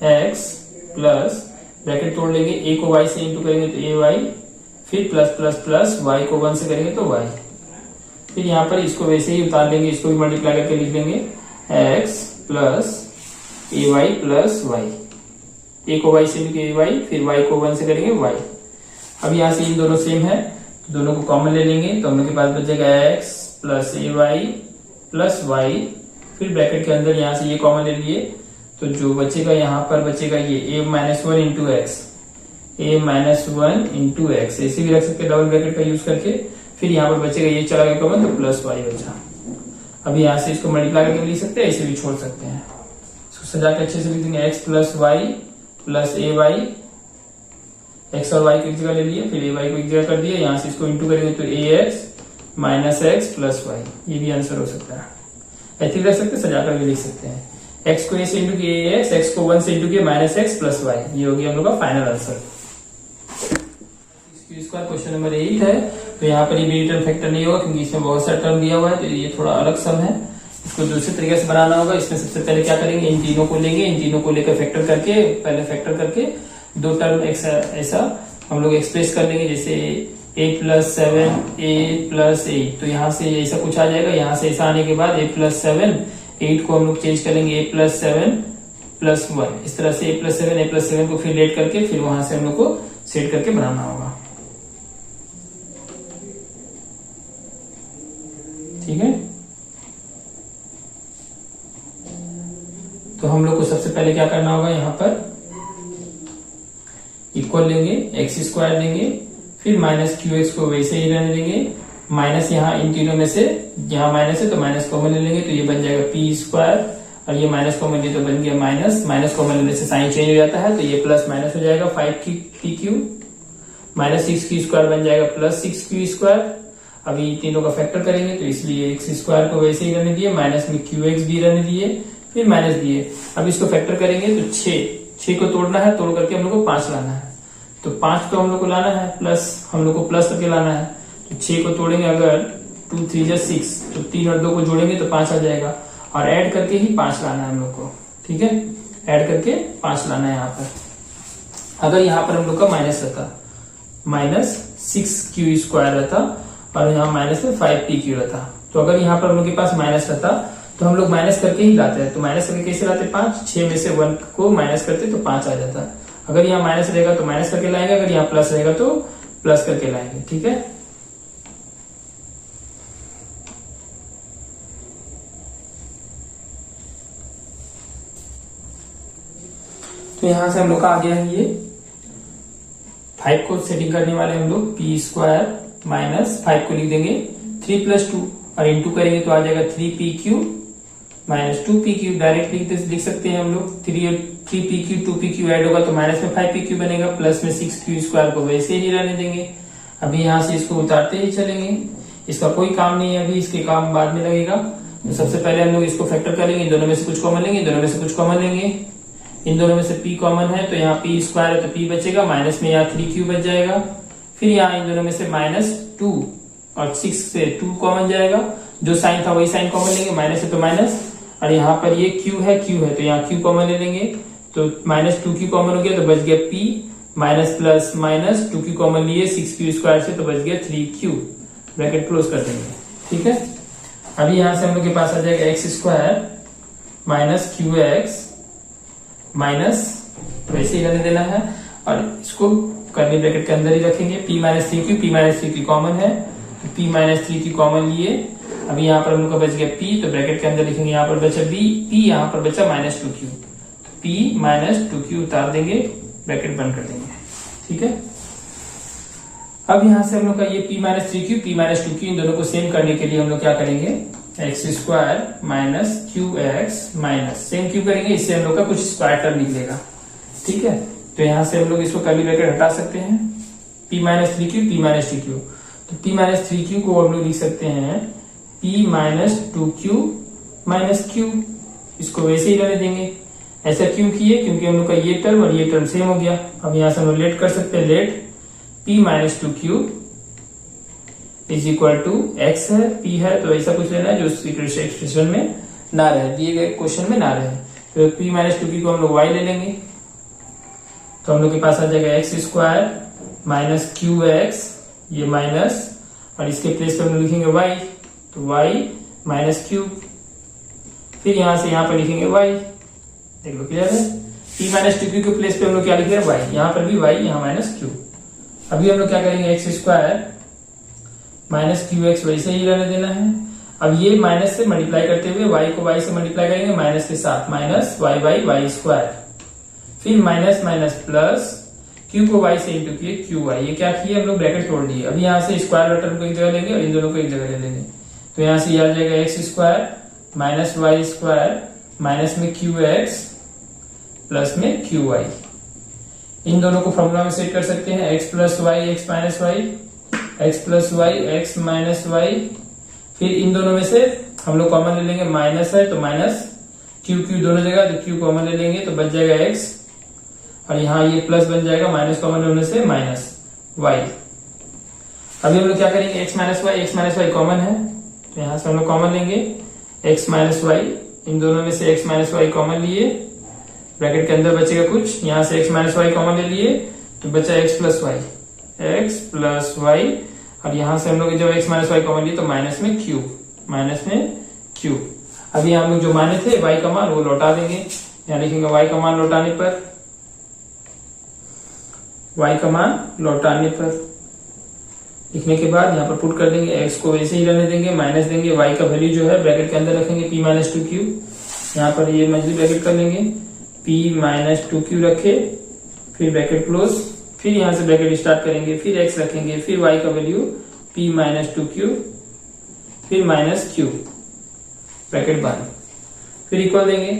Speaker 1: x प्लस, ब्रैकेट तोड़ लेंगे, a को y से इंटू करेंगे तो a y, फिर प्लस प्लस प्लस y को वन से करेंगे तो y, फिर यहाँ पर इसको वैसे ही उतार लेंगे, इसको भी मल्टीप्लाई करके लिख देंगे x plus a y plus y, a को y से इंटू a y, फिर y को वन से करेंगे y। अब यहाँ से इन दोनों सेम है, दोनों को कॉमन ले लेंगे, तो हम लोग के पास बचेगा x plus a y plus y, फिर ब्रैकेट के अंदर यहाँ से ये कॉमन ले लिए, तो जो बचेगा यहाँ पर बचेगा ये a minus one into x, a minus one into x, ऐसे भी रख सकते हैं डबल ब्रैकेट का यूज करके, फिर यहाँ पर बचेगा ये चला गया कॉमन तो प्लस y बचा। अभी यहाँ से इसको मल्टीप्लाई करके लिख सकते हैं, ऐसे भी छोड़ सकते हैं, इसको सजा के अच्छे से लिख देंगे, x प्लस वाई प्लस ए वाई, एक्स और y को एक जगह ले लिए, फिर ए वाई को एक जगह कर दिया, यहाँ से इसको इंटू करेंगे तो a x minus x plus y, ये भी आंसर हो सकता है। ऐसे भी रख सकते हैं, सजा कर भी लिख सकते हैं, x को a से इंटू किया एक्स, x को वन से इंटू किया माइनस एक्स प्लस वाई, ये हो गया हम लोग का फाइनल आंसर। इसका क्वेश्चन नंबर 8 है, तो यहाँ पर ये भी रिटर्न फैक्टर नहीं होगा क्योंकि इसमें बहुत सारा टर्म दिया हुआ है, तो ये थोड़ा अलग सम है, इसको दूसरे तरीके से बनाना होगा। इसमें सबसे पहले क्या करेंगे, इन तीनों को लेंगे, इन तीनों को लेकर फैक्टर करके, पहले फैक्टर करके दो टर्म ऐसा हम लोग एक्सप्रेस कर लेंगे, जैसे a प्लस 7 a प्लस 8, तो यहाँ से ऐसा कुछ आ जाएगा, यहाँ से ऐसा आने के बाद a प्लस 7 8 को हम लोग चेंज करेंगे a प्लस 7 प्लस 1, इस तरह से a प्लस 7 को फिर लेट करके फिर वहां से हम लोग को सेट करके बनाना होगा, ठीक है। तो हम लोग को सबसे पहले क्या करना होगा, यहाँ पर इक्वल लेंगे, एक्स स्क्वायर लेंगे, फिर माइनस क्यू एक्स को वैसे ही रहने देंगे, माइनस यहाँ इन तीनों में से, यहाँ माइनस है तो माइनस कॉमन ले लेंगे, तो ये बन जाएगा पी स्क्वायर, और ये माइनस कॉमन लिया तो बन गया माइनस, माइनस कॉमन लेने से साइन चेंज हो जाता है, तो ये प्लस माइनस हो जाएगा 5pq माइनस 6q स्क्वायर बन जाएगा प्लस 6q स्क्वायर। अभी तीनों का फैक्टर करेंगे तो इसलिए x स्क्वायर को वैसे ही रहने दिए, माइनस में qx भी रहने दिए, फिर माइनस दिए। अब इसको फैक्टर करेंगे तो 6 को तोड़ना है, तोड़ करके हम लोग को 5 लाना है, तो 5 को हम लोग को लाना है प्लस, हम लोग को प्लस करके लाना है, तो 6 को तोड़ेंगे अगर 2 3 जा 6, तो 3 और 2 को जोड़ेंगे तो 5 आ जाएगा, और ऐड करके ही 5 लाना है हम लोग को, ठीक है, ऐड करके 5 लाना है यहाँ पर। अगर यहाँ पर हम लोग का माइनस रहता, माइनस 6q स्क्वायर रहता, और यहाँ माइनस में 5pq रहता, तो अगर यहाँ पर हम लोग के पास माइनस रहता तो हम लोग माइनस करके ही लाते हैं, तो माइनस करके कैसे लाते 5, 6 में से 1 को माइनस करते तो 5 आ जाता। अगर यहाँ माइनस रहेगा तो माइनस करके लाएंगे, अगर यहाँ प्लस रहेगा तो प्लस करके लाएंगे, ठीक है। तो यहां से हम लोग का आ गया है ये 5 को सेटिंग करने वाले हम लोग, पी स्क्वायर माइनस 5 को लिख देंगे 3 + 2 और इंटू करेंगे तो आ जाएगा 3pq माइनस 2pq, डायरेक्ट लिख सकते हैं हम लोग। 3pq 2pq ऐड होगा तो माइनस में 5pq बनेगा, प्लस में 6q स्क्वायर को वैसे ही रहने देंगे। अभी यहाँ से इसको उतारते ही चलेंगे, इसका कोई काम नहीं है अभी, इसके काम बाद में लगेगा। तो सबसे पहले हम लोग इसको फैक्टर करेंगे, दोनों में से कुछ कॉमन लेंगे, दोनों में से कुछ कॉमन लेंगे, इन दोनों में से p कॉमन है तो यहाँ p स्क्वायर है तो p बचेगा, माइनस में यहाँ 3q बच जाएगा, फिर यहाँ इन दोनों में से -2 और 6 से 2 कॉमन जाएगा, जो साइन था वही साइन कॉमन लेंगे, माइनस है तो माइनस, और यहाँ पर ये q है तो यहाँ q कॉमन ले लेंगे, तो -2q कॉमन हो गया तो बच गया p, minus plus minus 2q common लिए 6q स्क्वायर से तो बच गया 3q, ब्रैकेट क्लोज कर देंगे, ठीक है। अभी यहाँ से हम लोग के पास आ जाएगा x square minus qx minus, वैसे ही रहने देना है, और इसको कर्ली ब्रैकेट के अंदर ही रखेंगे, p-3q कॉमन है तो p-3q कॉमन लिए। अभी यहाँ पर हम लोग का बच गया p, तो ब्रैकेट के अंदर लिखेंगे, यहाँ पर बचा b, p यहाँ पर बचा -2q, p-2q उतार देंगे, ब्रैकेट बंद कर देंगे, ठीक है। अब यहाँ से हम लोग का ये p-3q p-2q इन दोनों को सेम करने के लिए हम लोग क्या करेंगे, x square minus qx minus same Q करेंगे, इससे हम लोग का कुछ स्क्वायर टर्म निकलेगा, ठीक है। तो यहाँ से हम लोग इसको कर्ली ब्रैकेट हटा सकते हैं, p-3q p-2q, तो p-3q को हम लोग लिख सकते हैं p-2q माइनस q, इसको वैसे ही रहने देंगे। ऐसा क्यों किए, क्योंकि हम लोग का ये टर्म और ये टर्म सेम हो गया। अब यहाँ से हम लोग लेट कर सकते हैं, let p-2q is equal to X है, p है तो ऐसा कुछ लेना है जो एक्सप्रेशन में ना रहे, दिए गए क्वेश्चन में ना रहे। तो p-2q को हम लोग y ले लेंगे, तो हम लोग के पास आ जाएगा एक्स स्क्वायर माइनस qx, ये माइनस, और इसके प्लेस पे हम लोग लिखेंगे y, तो y माइनस q, फिर यहां से यहाँ पर लिखेंगे y, देख लो क्लियर है। p-2q के प्लेस पे हम लोग क्या लिख रहे हैं y, यहाँ पर भी y, यहाँ माइनस q। अभी हम लोग क्या करेंगे, एक्स स्क्वायर माइनस qx वैसे ही रहने देना है। अब ये माइनस से मल्टीप्लाई करते हुए y को y से मल्टीप्लाई करेंगे माइनस के साथ, minus y by Y square, फिर माइनस माइनस प्लस q को y से इंटू किए qy, ये क्या किए हम लोग ब्रैकेट तोड़ दिए। अब यहाँ से स्क्वायर टर्म को एक जगह लेंगे और इन दोनों को एक जगह ले लेंगे, तो यहाँ से ये आ जाएगा X square minus Y square minus में qx प्लस में qy। इन दोनों को फॉर्मूला में सेट कर सकते हैं, x plus Y X minus Y, x plus Y X minus Y, फिर इन दोनों में से हम लोग कॉमन ले लेंगे, माइनस है तो माइनस q दोनों जगह, तो q कॉमन ले लेंगे तो बच जाएगा x, और यहाँ ये प्लस बन जाएगा, माइनस कॉमन होने से माइनस y। अभी हम लोग क्या करेंगे, x माइनस वाई कॉमन है तो यहाँ से हम लोग कॉमन लेंगे x माइनस वाई, इन दोनों में से x माइनस वाई कॉमन लिए, ब्रैकेट के अंदर बचेगा कुछ, यहाँ से x माइनस वाई कॉमन ले लिए तो बचा x प्लस वाई, और यहाँ से हम लोग जब x माइनस वाई कॉमन लिए तो माइनस में q। अभी हम लोग जो माने थे y का मान वो लौटा देंगे, यहाँ लिखेंगे y का मान लौटाने पर, लिखने के बाद यहाँ पर पुट कर देंगे, x को वैसे ही रहने देंगे, माइनस देंगे, y का वैल्यू जो है ब्रैकेट के अंदर रखेंगे p-2q, यहाँ पर ये मजबूत ब्रैकेट कर लेंगे, p-2q रखे, फिर ब्रैकेट क्लोज, फिर यहाँ से ब्रैकेट स्टार्ट करेंगे, फिर x रखेंगे, फिर y का वैल्यू p माइनस 2q, फिर माइनस q, ब्रैकेट बंद, फिर इक्वल देंगे,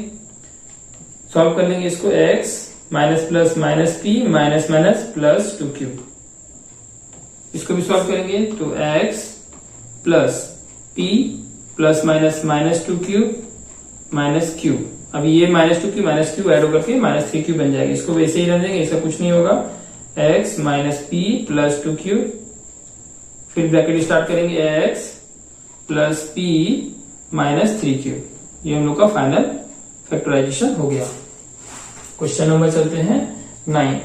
Speaker 1: सॉल्व कर लेंगे इसको, x minus plus minus p minus minus plus 2q, इसको भी सॉल्व करेंगे तो x plus p plus minus minus 2q minus q, अभी ये minus 2q minus q add होकर के माइनस 3q बन जाएगा, इसको वैसे ही रहने देंगे, इसका कुछ नहीं होगा, x minus p plus 2q, फिर ब्रैकेट स्टार्ट करेंगे x plus p minus 3q, ये हम लोग का फाइनल फैक्टराइजेशन हो गया। क्वेश्चन नंबर चलते हैं 9।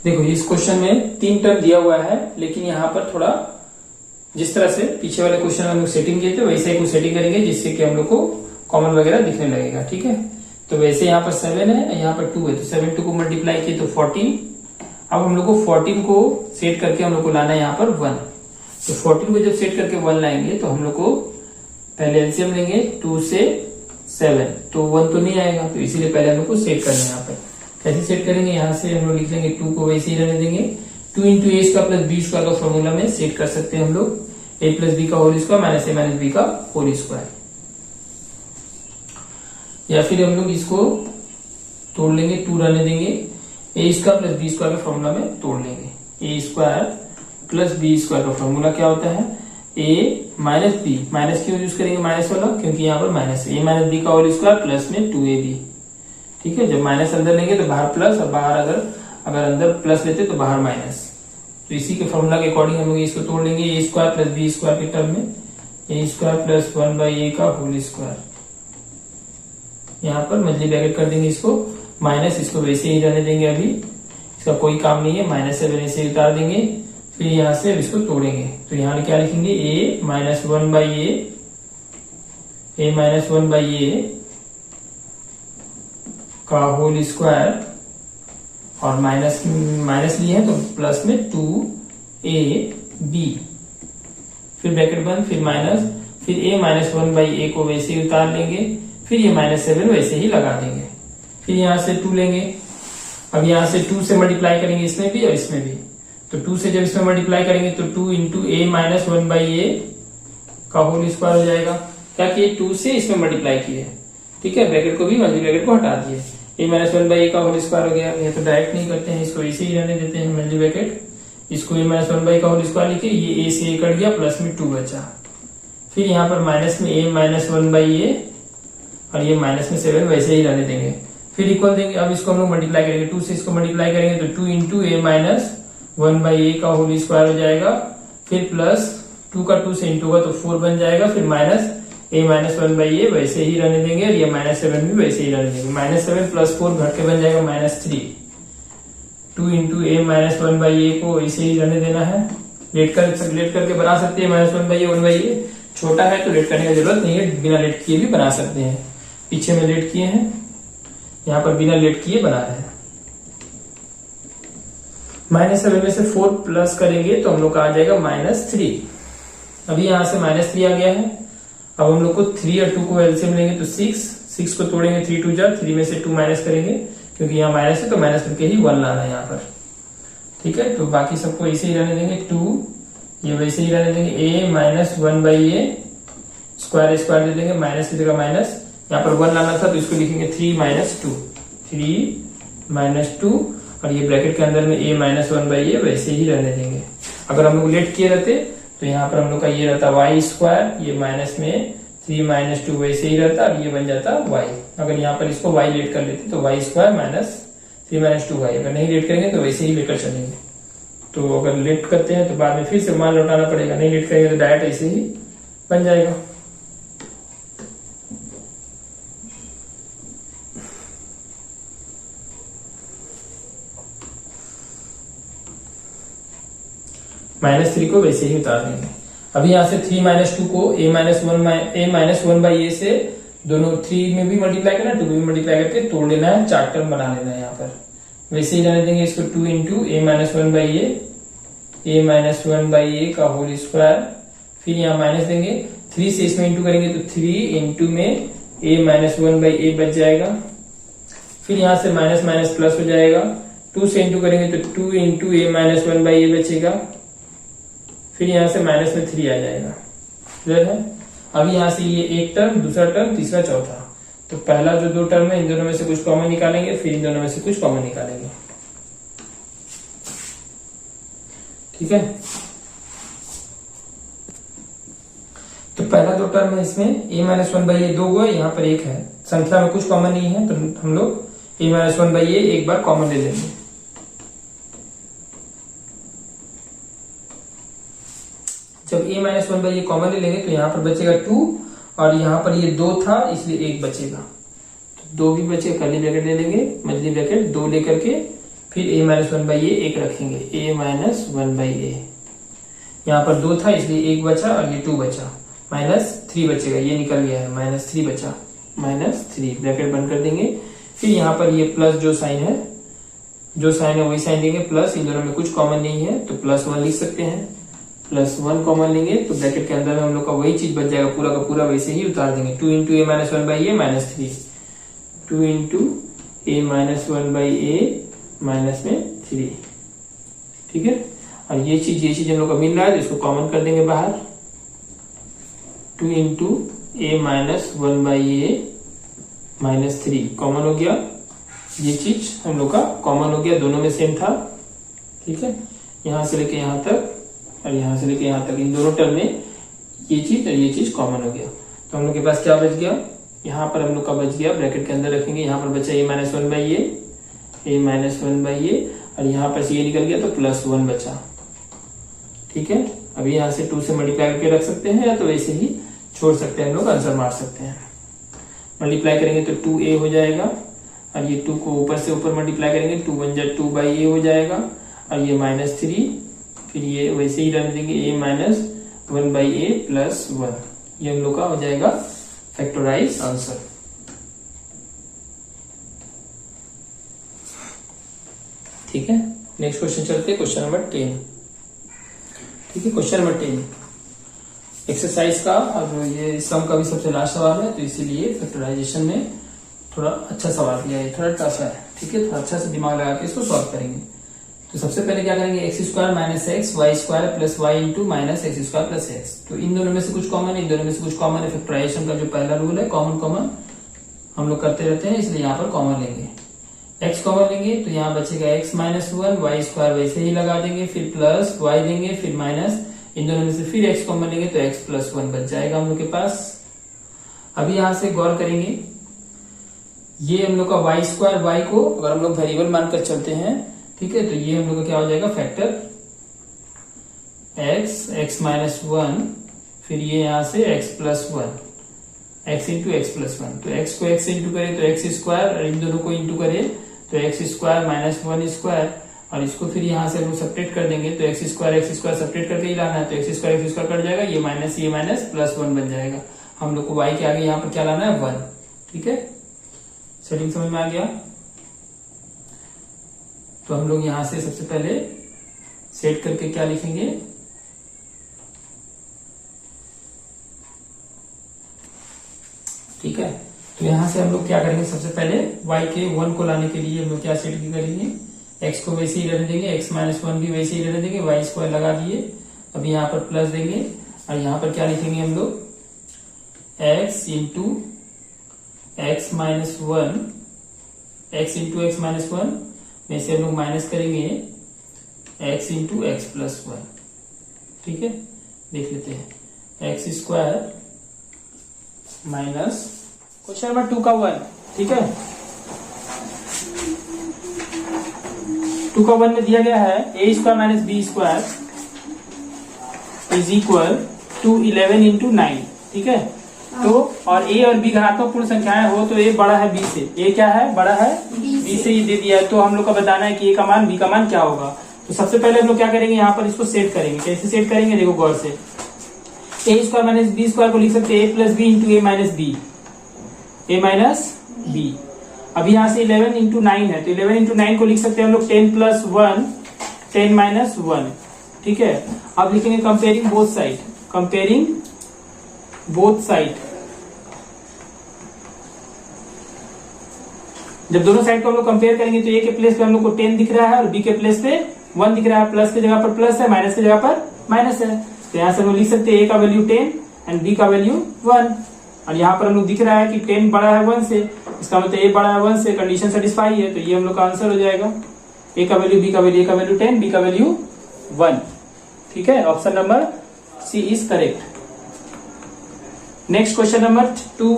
Speaker 1: देखो इस क्वेश्चन में 3 टर्म दिया हुआ है, लेकिन यहाँ पर थोड़ा जिस तरह से पीछे वाले क्वेश्चन में हम लोग सेटिंग किए थे वैसे ही कुछ सेटिंग करेंगे, जिससे कि हम लोग को कॉमन वगैरह दिखने लगेगा। ठीक है, तो वैसे यहाँ पर 7 है, यहाँ पर 2 है, तो 7 2 को मल्टीप्लाई किए तो 14। अब हम लोग को 14 को सेट करके हम लोग को लाना है यहाँ पर 1, तो 14 को जब सेट करके 1 लाएंगे तो हम लोग को पहले एलसीएम लेंगे 2 से 7, तो 1 तो नहीं आएगा, तो इसीलिए पहले हम लोग को सेट करना है। यहाँ पर कैसे सेट करेंगे, यहाँ से हम लोग लिख लेंगे 2 को वैसे ही रहने देंगे, 2 इंटू ए स्क्वायर प्लस बी स्क्वायर का फॉर्मूला में सेट कर सकते हैं हम लोग, a प्लस बी का होल स्क्वायर माइनस ए माइनस बी का होल स्क्वायर, या फिर हम लोग इसको तोड़ लेंगे, 2 रहने देंगे, ए स्क्वायर प्लस बी स्क्वायर का फॉर्मूला में तोड़ लेंगे, a square plus B square का फॉर्मूला क्या होता है, a माइनस बी, माइनस क्यों यूज करेंगे माइनस वाला, क्योंकि यहाँ पर माइनस है, a माइनस बी का होल स्क्वायर प्लस में 2ab। ठीक है, जब माइनस अंदर लेंगे तो बाहर प्लस, और बाहर अगर अंदर प्लस लेते तो बाहर माइनस, तो इसी के फॉर्मूला के अकॉर्डिंग हम लोग इसको तोड़ लेंगे, a square plus B square के टर्म में, ए स्क्वायर प्लस 1/a का होल स्क्वायर, यहाँ पर मल्टी ब्रैकेट कर देंगे इसको, माइनस इसको वैसे ही रहने देंगे, अभी इसका कोई काम नहीं है, माइनस से वैसे उतार देंगे, फिर यहाँ से इसको तोड़ेंगे, तो यहाँ क्या लिखेंगे, a minus 1/a, a minus 1/a का होल स्क्वायर, और माइनस माइनस लिए हैं तो प्लस में 2ab, फिर ब्रैकेट बंद, फिर माइनस, फिर a माइनस 1/a को वैसे ही उतार लेंगे, फिर ये माइनस 7 वैसे ही लगा देंगे, फिर यहाँ से 2 लेंगे, अब यहाँ से 2 से मल्टीप्लाई करेंगे इसमें भी और इसमें भी, तो 2 से जब इसमें मल्टीप्लाई करेंगे तो 2 इंटू ए माइनस 1/a का होल स्क्वायर हो जाएगा, क्या कि 2 से इसमें मल्टीप्लाई किए, ठीक है, ब्रैकेट को भी मल्टी ब्रैकेट को हटा दिए, a माइनस 1/a का होल स्क्वायर हो गया, ये तो डायरेक्ट नहीं करते हैं, इसको इसे ही रहने देते हैं मल्टी ब्रैकेट, इसको a माइनस 1/a का होल स्क्वायर लिखे, ये a से a कट गया, प्लस में 2 बचा, फिर यहाँ पर माइनस में a माइनस 1/a और ये माइनस में 7 वैसे ही रहने देंगे, फिर इक्वल देंगे, अब इसको हम लोग मल्टीप्लाई करेंगे, 2 से इसको मल्टीप्लाई करेंगे तो 2 इंटू a माइनस 1/a का होल स्क्वायर हो जाएगा, फिर प्लस 2 का 2 से इंटू होगा तो 4 बन जाएगा, फिर माइनस a माइनस 1/a वैसे ही रहने देंगे, और ये माइनस 7 भी वैसे ही रहने देंगे, माइनस 7 प्लस 4 घट के बन जाएगा minus 3, 2 into a minus 1/a को ऐसे ही रहने देना है, लेट करके बना सकते हैं, माइनस 1/a छोटा है तो लेट करने की जरूरत नहीं है, बिना लेट किए भी बना सकते हैं, पीछे में लेट किए हैं, यहाँ पर बिना लेट किए बना रहे हैं। माइनस 7 में से 4 प्लस करेंगे तो हम लोग का आ जाएगा -3, अभी यहाँ से -3 आ गया है, अब हम लोग को 3 और 2 को एलसीएम लेंगे तो 6 को तोड़ेंगे, 3 2 जा, 3 में से 2 माइनस करेंगे, क्योंकि यहाँ माइनस है तो माइनस करके ही 1 लाना है यहाँ पर, ठीक है, तो बाकी सबको ऐसे ही रहने देंगे, 2 ये वैसे ही रहने देंगे, a माइनस 1/a स्क्वायर दे देंगे, माइनस की जगह माइनस, यहाँ पर 1 लाना था तो इसको लिखेंगे 3 माइनस 2, और ये ब्रैकेट के अंदर में a माइनस 1/a वैसे ही रहने देंगे। अगर हम लोग लेट किए रहते तो यहाँ पर हम लोग का ये रहता y स्क्वायर, ये माइनस में 3 माइनस 2 वैसे ही रहता, और ये बन जाता y, अगर यहाँ पर इसको y लेट कर लेते तो y square minus 3 minus 2y, अगर नहीं लेट करेंगे तो वैसे ही लेकर चलेंगे, तो अगर लेट करते हैं तो बाद में फिर से मान लौटाना पड़ेगा, नहीं लेट करेंगे तो डायरेक्ट ऐसे ही बन जाएगा। -3 को वैसे ही उतार देंगे, अभी यहाँ से 3 माइनस 2 को a माइनस 1/a से दोनों 3 में भी मल्टीप्लाई करना, 2 में भी मल्टीप्लाई करके तोड़ लेना है, 4 टर्म बना लेना है यहाँ पर, वैसे ही रहने देंगे इसको, 2 इंटू a माइनस 1/a का होल स्क्वायर, फिर यहाँ माइनस देंगे, 3 से इसमें इंटू करेंगे तो 3 इंटू में a माइनस 1/a बच जाएगा, फिर यहाँ से माइनस माइनस प्लस हो जाएगा, 2 से इंटू करेंगे तो 2 इंटू ए माइनस 1/a बचेगा, फिर यहां से माइनस में 3 आ जाएगा। क्लियर है? अब यहां से ये एक टर्म, दूसरा टर्म, तीसरा, चौथा, तो पहला जो 2 टर्म है इन दोनों में से कुछ कॉमन निकालेंगे, फिर इन दोनों में से कुछ कॉमन निकालेंगे। ठीक है, तो पहला 2 टर्म है इसमें a माइनस 1/a 2 हुआ, यहाँ पर 1 है, संख्या में कुछ कॉमन नहीं है तो हम लोग a माइनस 1/a एक बार कॉमन ले लेंगे। जब a माइनस 1/a कॉमन ले लेंगे तो यहाँ पर बचेगा 2 और यहाँ पर ये 2 था इसलिए 1 बचेगा, तो 2 भी बचेगा, कर्ली ब्रैकेट ले लेंगे, मजली ब्रैकेट 2 लेकर के फिर a माइनस 1/a 1 रखेंगे, a माइनस 1/a, यहाँ पर 2 था इसलिए 1 बचा और ये 2 बचा, माइनस 3 बचेगा, ये निकल गया है, माइनस 3 बचा, माइनस 3 ब्रैकेट बंद कर देंगे। फिर यहाँ पर ये प्लस जो साइन है वही साइन देंगे, प्लस, इन दोनों में कुछ कॉमन नहीं है तो +1 लिख सकते हैं, +1 कॉमन लेंगे तो ब्रैकेट के अंदर में हम लोग का वही चीज बच जाएगा, पूरा का पूरा वैसे ही उतार देंगे। 2 into A minus 1/a minus 3, 2 into A minus 1/a minus में 3। ठीक है, और ये चीज हम लोग को मिल रहा है तो इसको कॉमन कर देंगे बाहर, 2 into A minus 1/a minus 3 common हो गया, ये चीज हम लोग का कॉमन हो गया, दोनों में सेम था। ठीक है, यहां से लेके यहां तक और यहां से लेके यहां तक, इन दोनों टर्म में ये चीज और ये चीज कॉमन हो गया, तो हम लोग के पास क्या बच गया, यहाँ पर हम लोग का बच गया, ब्रैकेट के अंदर रखेंगे, यहाँ पर बचा a minus 1/a, a minus 1/a और यहाँ पर से ये निकल गया तो +1 बचा। ठीक है, अभी यहाँ से 2 से मल्टीप्लाई करके रख सकते हैं या तो वैसे ही छोड़ सकते हैं, हम लोग आंसर मार सकते हैं। मल्टीप्लाई करेंगे तो 2a हो जाएगा और ये 2 को ऊपर से ऊपर मल्टीप्लाई करेंगे, 2 1 जा 2/a हो जाएगा और ये -3, फिर ये वैसे ही रख देंगे, a माइनस 1/a प्लस 1, ये हम लोग का हो जाएगा फैक्टराइज आंसर। ठीक है, नेक्स्ट क्वेश्चन चलते हैं, क्वेश्चन नंबर 10। ठीक है, क्वेश्चन नंबर 10 एक्सरसाइज का, और ये सम का भी सबसे लास्ट सवाल है तो इसीलिए फैक्टराइजेशन में थोड़ा अच्छा सवाल दिया है, थोड़ा टफ है। ठीक है, थोड़ा अच्छा से दिमाग लगा के इसको सॉल्व करेंगे। तो सबसे पहले क्या करेंगे, x² minus X Y square plus Y into minus X square plus X, तो इन दोनों में से कुछ कॉमन है, इन दोनों में से कुछ कॉमन है। फैक्टराइजेशन का जो पहला रूल है, कॉमन हम लोग करते रहते हैं, इसलिए यहाँ पर कॉमन लेंगे, x कॉमन लेंगे तो यहाँ बचेगा x माइनस 1, वाई स्क्वायर वैसे ही लगा देंगे, फिर प्लस y देंगे, फिर माइनस, इन दोनों में से फिर x कॉमन लेंगे तो x प्लस 1 बच जाएगा हम लोग के पास। अभी यहां से गौर करेंगे, ये हम लोग का वाई स्क्वायर, y को अगर हम लोग वेरिएबल मानकर चलते हैं, ठीक है, तो ये हम लोग का क्या हो जाएगा, फैक्टर x माइनस 1, फिर ये यहां से x plus 1, x into x plus 1, तो x को x से इंटू करे तो x स्क्वायर, और इन दोनों को इंटू करे तो x स्क्वायर माइनस 1 स्क्वायर, और इसको फिर यहाँ से हम लोग सेपरेट कर देंगे तो x स्क्वायर सेपरेट करके ही लाना है, तो x स्क्वायर कट जाएगा, ये माइनस प्लस 1 बन जाएगा। हम लोग को y के आगे यहाँ पर क्या लाना है, 1। ठीक है, सेटिंग समझ में आ गया। तो हम लोग यहाँ से सबसे पहले सेट करके क्या लिखेंगे, ठीक है, तो यहाँ से हम लोग क्या करेंगे, सबसे पहले y के 1 को लाने के लिए हम लोग क्या सेट करेंगे, x को वैसे ही रहने देंगे, x माइनस 1 भी वैसे ही रहने देंगे, वाई स्क्वायर लगा दिए, अभी यहाँ पर प्लस देंगे और यहाँ पर क्या लिखेंगे हम लोग, x into x minus 1, x into x minus 1 में से हम लोग माइनस करेंगे x इंटू एक्स प्लस 1। ठीक है, देख लेते हैं, x square minus, question number 2 का 1। ठीक है, 2 का 1 में दिया गया है a square minus B square is equal to 11 into 9। ठीक है, तो और a और b घनात्मक पूर्ण संख्याएं हो तो a बड़ा है b से, a क्या है, बड़ा है b से, ये दे दिया है, तो हम लोग का बताना है कि a का मान b का मान क्या होगा। तो सबसे पहले हम लोग क्या करेंगे, यहाँ पर इसको सेट करेंगे, कैसे सेट करेंगे, देखो गौर से, a square minus B square को लिख सकते हैं a plus B into A minus B, a minus B. अभी यहाँ से 11 इंटू 9 है, तो 11 इंटू 9 को लिख सकते हैं हम लोग 10 प्लस 1, 10 माइनस 1। ठीक है, अब लिखेंगे comparing both side, comparing both side, जब दोनों साइड को हम लोग कंपेयर करेंगे तो ए के प्लेस पे हम लोग को 10 दिख रहा है और बी के प्लेस पे 1 दिख रहा है। प्लस की जगह पर प्लस है, माइनस की जगह पर माइनस है। तो यहाँ से हम लोग लिख सकते हैं ए का वैल्यू 10 एंड बी का वैल्यू 1। और यहाँ पर हम लोग दिख रहा है कि 10 बड़ा है 1 से, इसका मतलब ए बड़ा है 1 से, कंडीशन सेटिस्फाई है। तो ये हम लोग का आंसर हो जाएगा ए का वैल्यू बी का वैल्यू, ए का वैल्यू 10, बी का वैल्यू 1। ठीक है, option number C is correct. Next question number 2।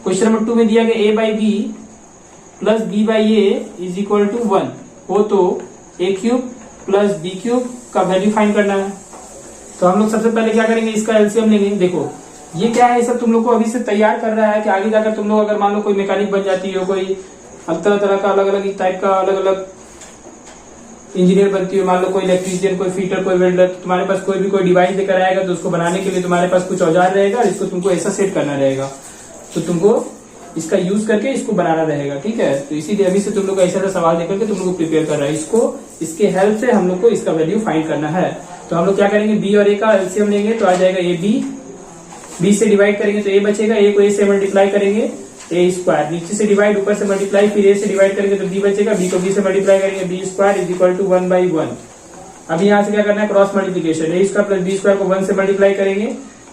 Speaker 1: Question number 2 में दिया गया a by B plus B by A is equal to 1 हो तो ए क्यूब प्लस बी क्यूब का वैल्यू फाइंड करना है। तो हम लोग सबसे पहले क्या करेंगे, इसका एलसीएम लेंगे। देखो ये क्या है, सब तुम लोग को अभी से तैयार कर रहा है कि आगे जाकर तुम लोग अगर मान लो कोई मैकेनिक बन जाती हो, कोई तरह तरह का अलग अलग टाइप का अलग अलग इंजीनियर बनती हो, मान लो कोई इलेक्ट्रीशियन, कोई फीटर, कोई वेल्डर, तो तुम्हारे पास कोई भी कोई डिवाइस लेकर आएगा तो उसको बनाने के लिए तुम्हारे पास कुछ औजार रहेगा और इसको तुमको ऐसा सेट करना रहेगा, तो तुमको इसका यूज करके इसको बनाना रहेगा। ठीक है, तो इसीलिए अभी से तुम लोग ऐसा सवाल देकर के तुम लोग को प्रिपेयर कर रहा है। इसको इसके हेल्प से हम लोग को इसका वैल्यू फाइंड करना है। तो हम लोग क्या करेंगे, बी और ए का एलसीएम लेंगे तो आ जाएगा ए बी, बी से डिवाइड करेंगे तो ए बचेगा, ए को ए से मल्टीप्लाई करेंगे ए स्क्वायर, नीचे से डिवाइड ऊपर से मल्टीप्लाई, फिर ए से डिवाइड करेंगे तो बी बचेगा, बी को बी से मल्टीप्लाई करेंगे B square is equal to 1/1। अभी यहाँ से क्या करना है, cross multiplication, A square plus B square को 1 से मल्टीप्लाई करेंगे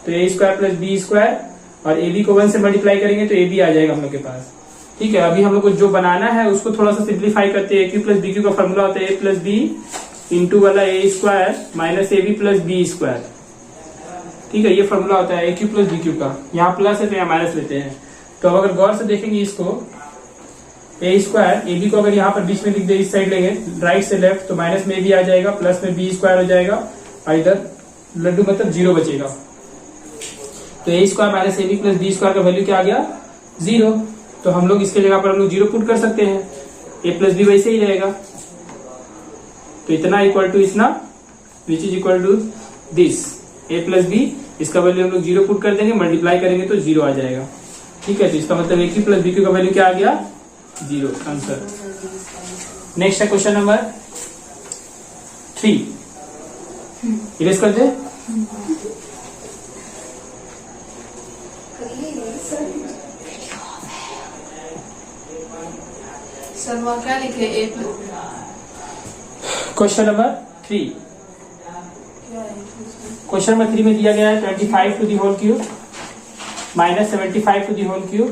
Speaker 1: तो ए स्क्वायर प्लस बी स्क्वायर, और ए बी को 1 से मल्टीप्लाई करेंगे तो ए बी आ जाएगा हम लोग के पास। ठीक है, अभी हम लोग को जो बनाना है उसको थोड़ा सा सिंप्लीफाई करते हैं। A cube plus b cube का फॉर्मूला होता है ए प्लस बी इंटू वाला a square minus a b plus B square. ठीक है, ये फॉर्मूला होता है a cube plus b cube का। यहाँ प्लस है तो यहाँ माइनस लेते हैं। तो अब अगर गौर से देखेंगे इसको, ए स्क्वायर ए बी को अगर यहाँ पर बीच में लिख दे, इस साइड लेंगे राइट से लेफ्ट, तो माइनस में बी आ जाएगा, प्लस में बी स्क्वायर हो जाएगा, और इधर लड्डू मतलब 0 बचेगा। तो ए square minus a b plus B square का वैल्यू क्या आ गया, 0। तो हम लोग इसके जगह पर हम लोग 0 पुट कर सकते हैं, ए प्लस बी वैसे ही रहेगा। तो इतना इक्वल टू इतना, which is equal to this A plus B, इसका वैल्यू हम लोग 0 पुट कर देंगे, मल्टीप्लाई करेंगे तो 0 आ जाएगा। ठीक है, तो इसका मतलब a cube plus b cube का वैल्यू क्या आ गया, 0 आंसर। नेक्स्ट है क्वेश्चन नंबर 3, इरेज कर दे।
Speaker 2: सर वहाँ क्या लिखे, a plus,
Speaker 1: question number 3, question number 3 में दिया गया है 25 to the whole cube minus 75 to the whole cube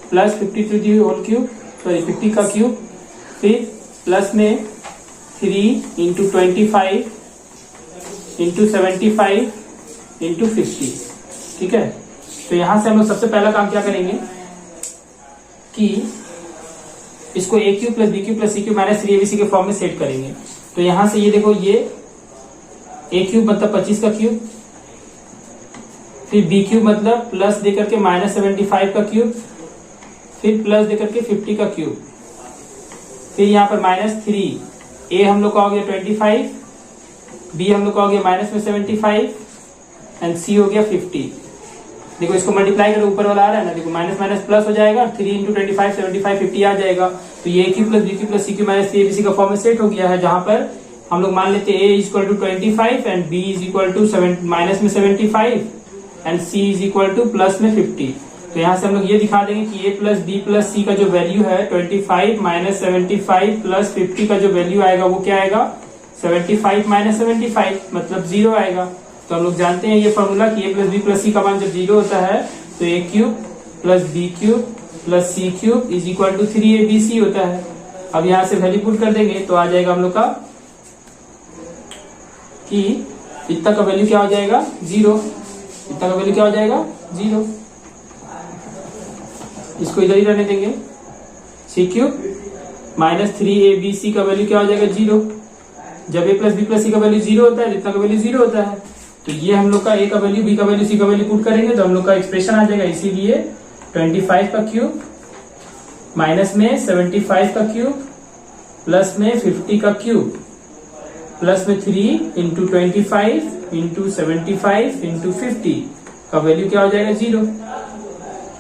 Speaker 1: plus 50 to the whole cube, sorry 50 का क्यूब, फिर प्लस में 3 इंटू 25 इंटू 75 इंटू 50। ठीक है, तो यहां से हम लोग सबसे पहला काम क्या करेंगे कि इसको a cube plus B cube plus C cube minus 3abc के फॉर्म में सेट करेंगे। तो यहां से ये देखो, ये ए क्यूब मतलब 25 का क्यूब, फिर बी क्यूब मतलब प्लस देकर के माइनस 75 का क्यूब, फिर प्लस देकर के 50 का क्यूब, फिर यहाँ पर माइनस 3, ए हम लोग का हो गया 25, बी हम लोग का हो गया माइनस में 75 एंड सी हो गया 50। देखो इसको मल्टीप्लाई करो, ऊपर वाला आ रहा है ना, देखो माइनस माइनस प्लस हो जाएगा, 3 इंटू 25 75 50 आ जाएगा। तो ये a cube plus b cube plus c cube minus 3abc का फॉर्म में सेट हो गया है, जहां पर हम लोग मान लेते हैं a is equal to 25 and b is equal to minus में 75 and c is equal to plus में 50। तो यहाँ से हम लोग ये दिखा देंगे कि ए प्लस बी प्लस सी का जो वैल्यू है 25 माइनस 75 प्लस 50 का जो वैल्यू आएगा वो क्या आएगा, 75 माइनस 75 मतलब 0 आएगा। तो हम लोग जानते हैं ये फॉर्मूला कि ए प्लस बी प्लस सी का मान जब 0 होता है तो ए cube plus B cube plus C cube is equal to 3abc होता है। अब यहाँ से वैल्यू पुट कर देंगे तो आ जाएगा हम लोग का कि इतना का वैल्यू क्या हो जाएगा, 0। इतना का वैल्यू क्या हो जाएगा, 0। इसको इधर ही रहने देंगे, सी क्यूब माइनस 3abc का वैल्यू क्या हो जाएगा, 0। जब ए प्लस बी प्लस सी का वैल्यू 0 होता है, इतना का वैल्यू 0 होता है, तो ये हम लोग का ए का वैल्यू बी का वैल्यू सी का वैल्यू पुट करेंगे तो हम लोग का एक्सप्रेशन आ जाएगा। इसीलिए 25 का क्यूब माइनस में 75 का क्यूब प्लस में 50 का क्यूब प्लस में 3 इंटू 25 इंटू 75 इंटू 50 का वैल्यू क्या हो जाएगा, 0।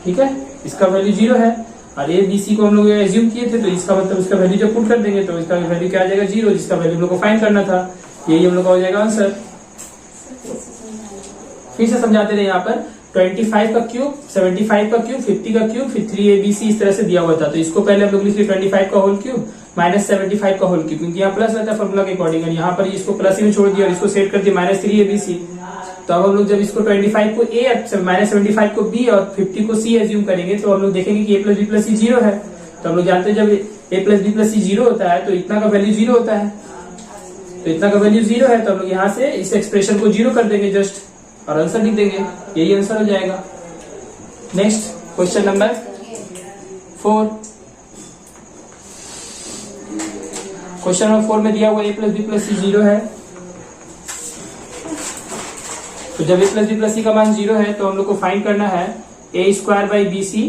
Speaker 1: ठीक है, इसका वैल्यू 0 है और ए बी सी को हम लोग एज्यूम किए थे, तो इसका मतलब उसका वैल्यू जब पुट कर देंगे तो इसका वैल्यू क्या आ जाएगा, 0, जिसका वैल्यू हम लोग को फाइंड करना था। यही हम लोग का हो जाएगा आंसर। फिर से समझाते रहे यहाँ पर 25 का क्यूब, 75 का क्यूब, 50 का क्यूब, फिर 3abc इस तरह से दिया हुआ था। तो इसको पहले हम लोग लिख 25 का होल क्यूब माइनस 75 का होल क्यूब, क्योंकि यहाँ प्लस रहता है फॉर्मूला के अकॉर्डिंग, यहाँ पर इसको प्लस ही में छोड़ दिया और इसको सेट कर दिया माइनस 3abc। तो अब हम लोग जब इसको 25 को a माइनस 75 को b और 50 को c एज्यूम करेंगे तो हम लोग देखेंगे कि a plus B plus C 0 है। तो हम लोग जानते हैं जब a plus B plus C 0 होता है तो इतना का वैल्यू 0 होता है, तो इतना का वैल्यू 0 है। तो हम लोग यहाँ से इस एक्सप्रेशन को 0 कर देंगे जस्ट, और आंसर लिख देंगे, यही आंसर हो जाएगा। Next question number 4। Question number 4 में दिया हुआ a plus B plus C 0 है। तो जब a प्लस बी प्लस सी का मान 0 है तो हम लोग को फाइंड करना है a square by B C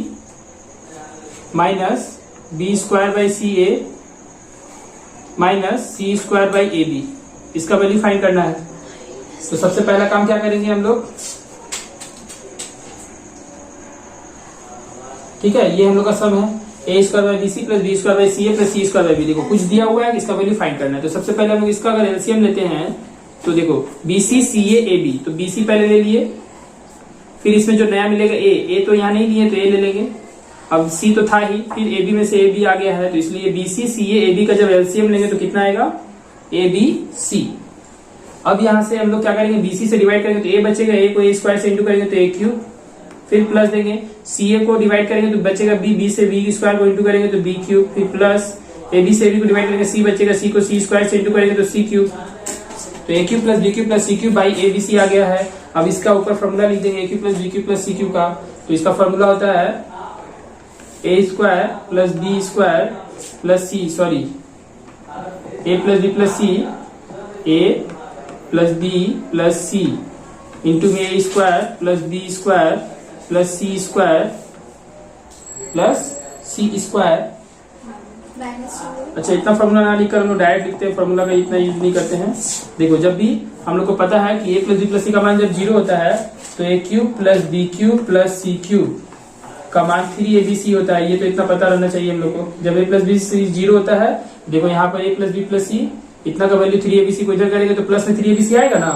Speaker 1: minus B square by C A minus C square by A B, इसका वैल्यू फाइंड करना है। तो सबसे पहला काम क्या करेंगे हम लोग, ठीक है, ये हम लोग का सम है a square by B C plus B square by C A plus C square by B. देखो कुछ दिया हुआ है, इसका वैल्यू फाइंड करना है। तो सबसे पहले हम लोग इसका अगर एलसीएम लेते हैं तो देखो B C C A B, तो बी सी पहले ले लिए, फिर इसमें जो नया मिलेगा ए तो यहाँ नहीं लिए तो ए ले लेंगे, अब सी तो था ही, फिर ए बी में से ए बी आ गया है, तो इसलिए B C C A B का जब एलसीएम लेंगे तो कितना आएगा ए बी सी। अब यहाँ से हम लोग क्या करेंगे, बी सी से डिवाइड करेंगे तो ए बचेगा, ए को ए स्क्वायर से इंटू करेंगे तो ए क्यूब, फिर प्लस देंगे सी ए को डिवाइड करेंगे तो बचेगा बी, बी से बी स्क्वायर को इंटू करेंगे तो बी क्यूब, फिर प्लस ए बी से ए बी को डिवाइड करेंगे सी बचेगा, सी को सी स्क्वायर से इंटू करेंगे तो सी क्यूब, तो ए cube plus B cube plus C cube by A b c आ गया है। अब इसका ऊपर फॉर्मूला लिख देंगे a cube plus B cube plus C cube का। तो इसका फॉर्मूला होता है ए square plus B square plus c, sorry a plus B plus c, A plus B plus c into में ए square plus B square plus सी स्क्वायर प्लस सी स्क्वायर। अच्छा, इतना फॉर्मूला ना लिखकर हम लोग डायरेक्ट लिखते हैं, फॉर्मूला का इतना यूज नहीं करते हैं। देखो जब भी हम लोग को पता है कि a प्लस बी प्लस सी का मान जब 0 होता है तो a cube plus B cube plus C cube का मान 3abc होता है, ये तो इतना पता रहना चाहिए हम लोग को। जब a प्लस बी सी 0 होता है, देखो यहाँ पर a प्लस बी प्लस सी इतना का वैल्यू 3abc को इधर करेंगे तो प्लस में 3abc आएगा ना,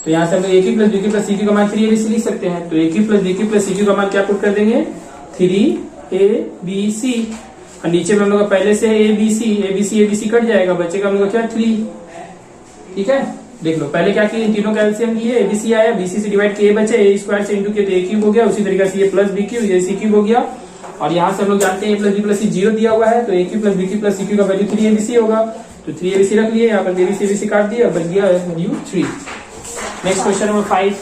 Speaker 1: तो यहाँ से हम लोग a cube plus B cube plus C cube का मान 3abc लिख सकते हैं। तो a cube plus B cube plus C cube का मान क्या पुट कर देंगे 3abc, और नीचे में हम लोग पहले से abc कट जाएगा, बचेगा हम लोग क्या 3। ठीक है, देख लो पहले क्या किए, इन तीनों का एलसीएम लिए, abc आया, bc से डिवाइड किए बचे, a स्क्वायर से इंटू किए तो a क्यूब हो गया, उसी तरीके से ये प्लस बी क्यूब ये सी क्यूब हो गया। और यहाँ से हम लोग जानते हैं a plus B plus C 0 दिया हुआ है, तो a cube plus B cube plus C cube का वैल्यू 3abc होगा, तो 3abc रख लिए, यहाँ पर abc काट दिया, बच गया वैल्यू 3। Next question number 5।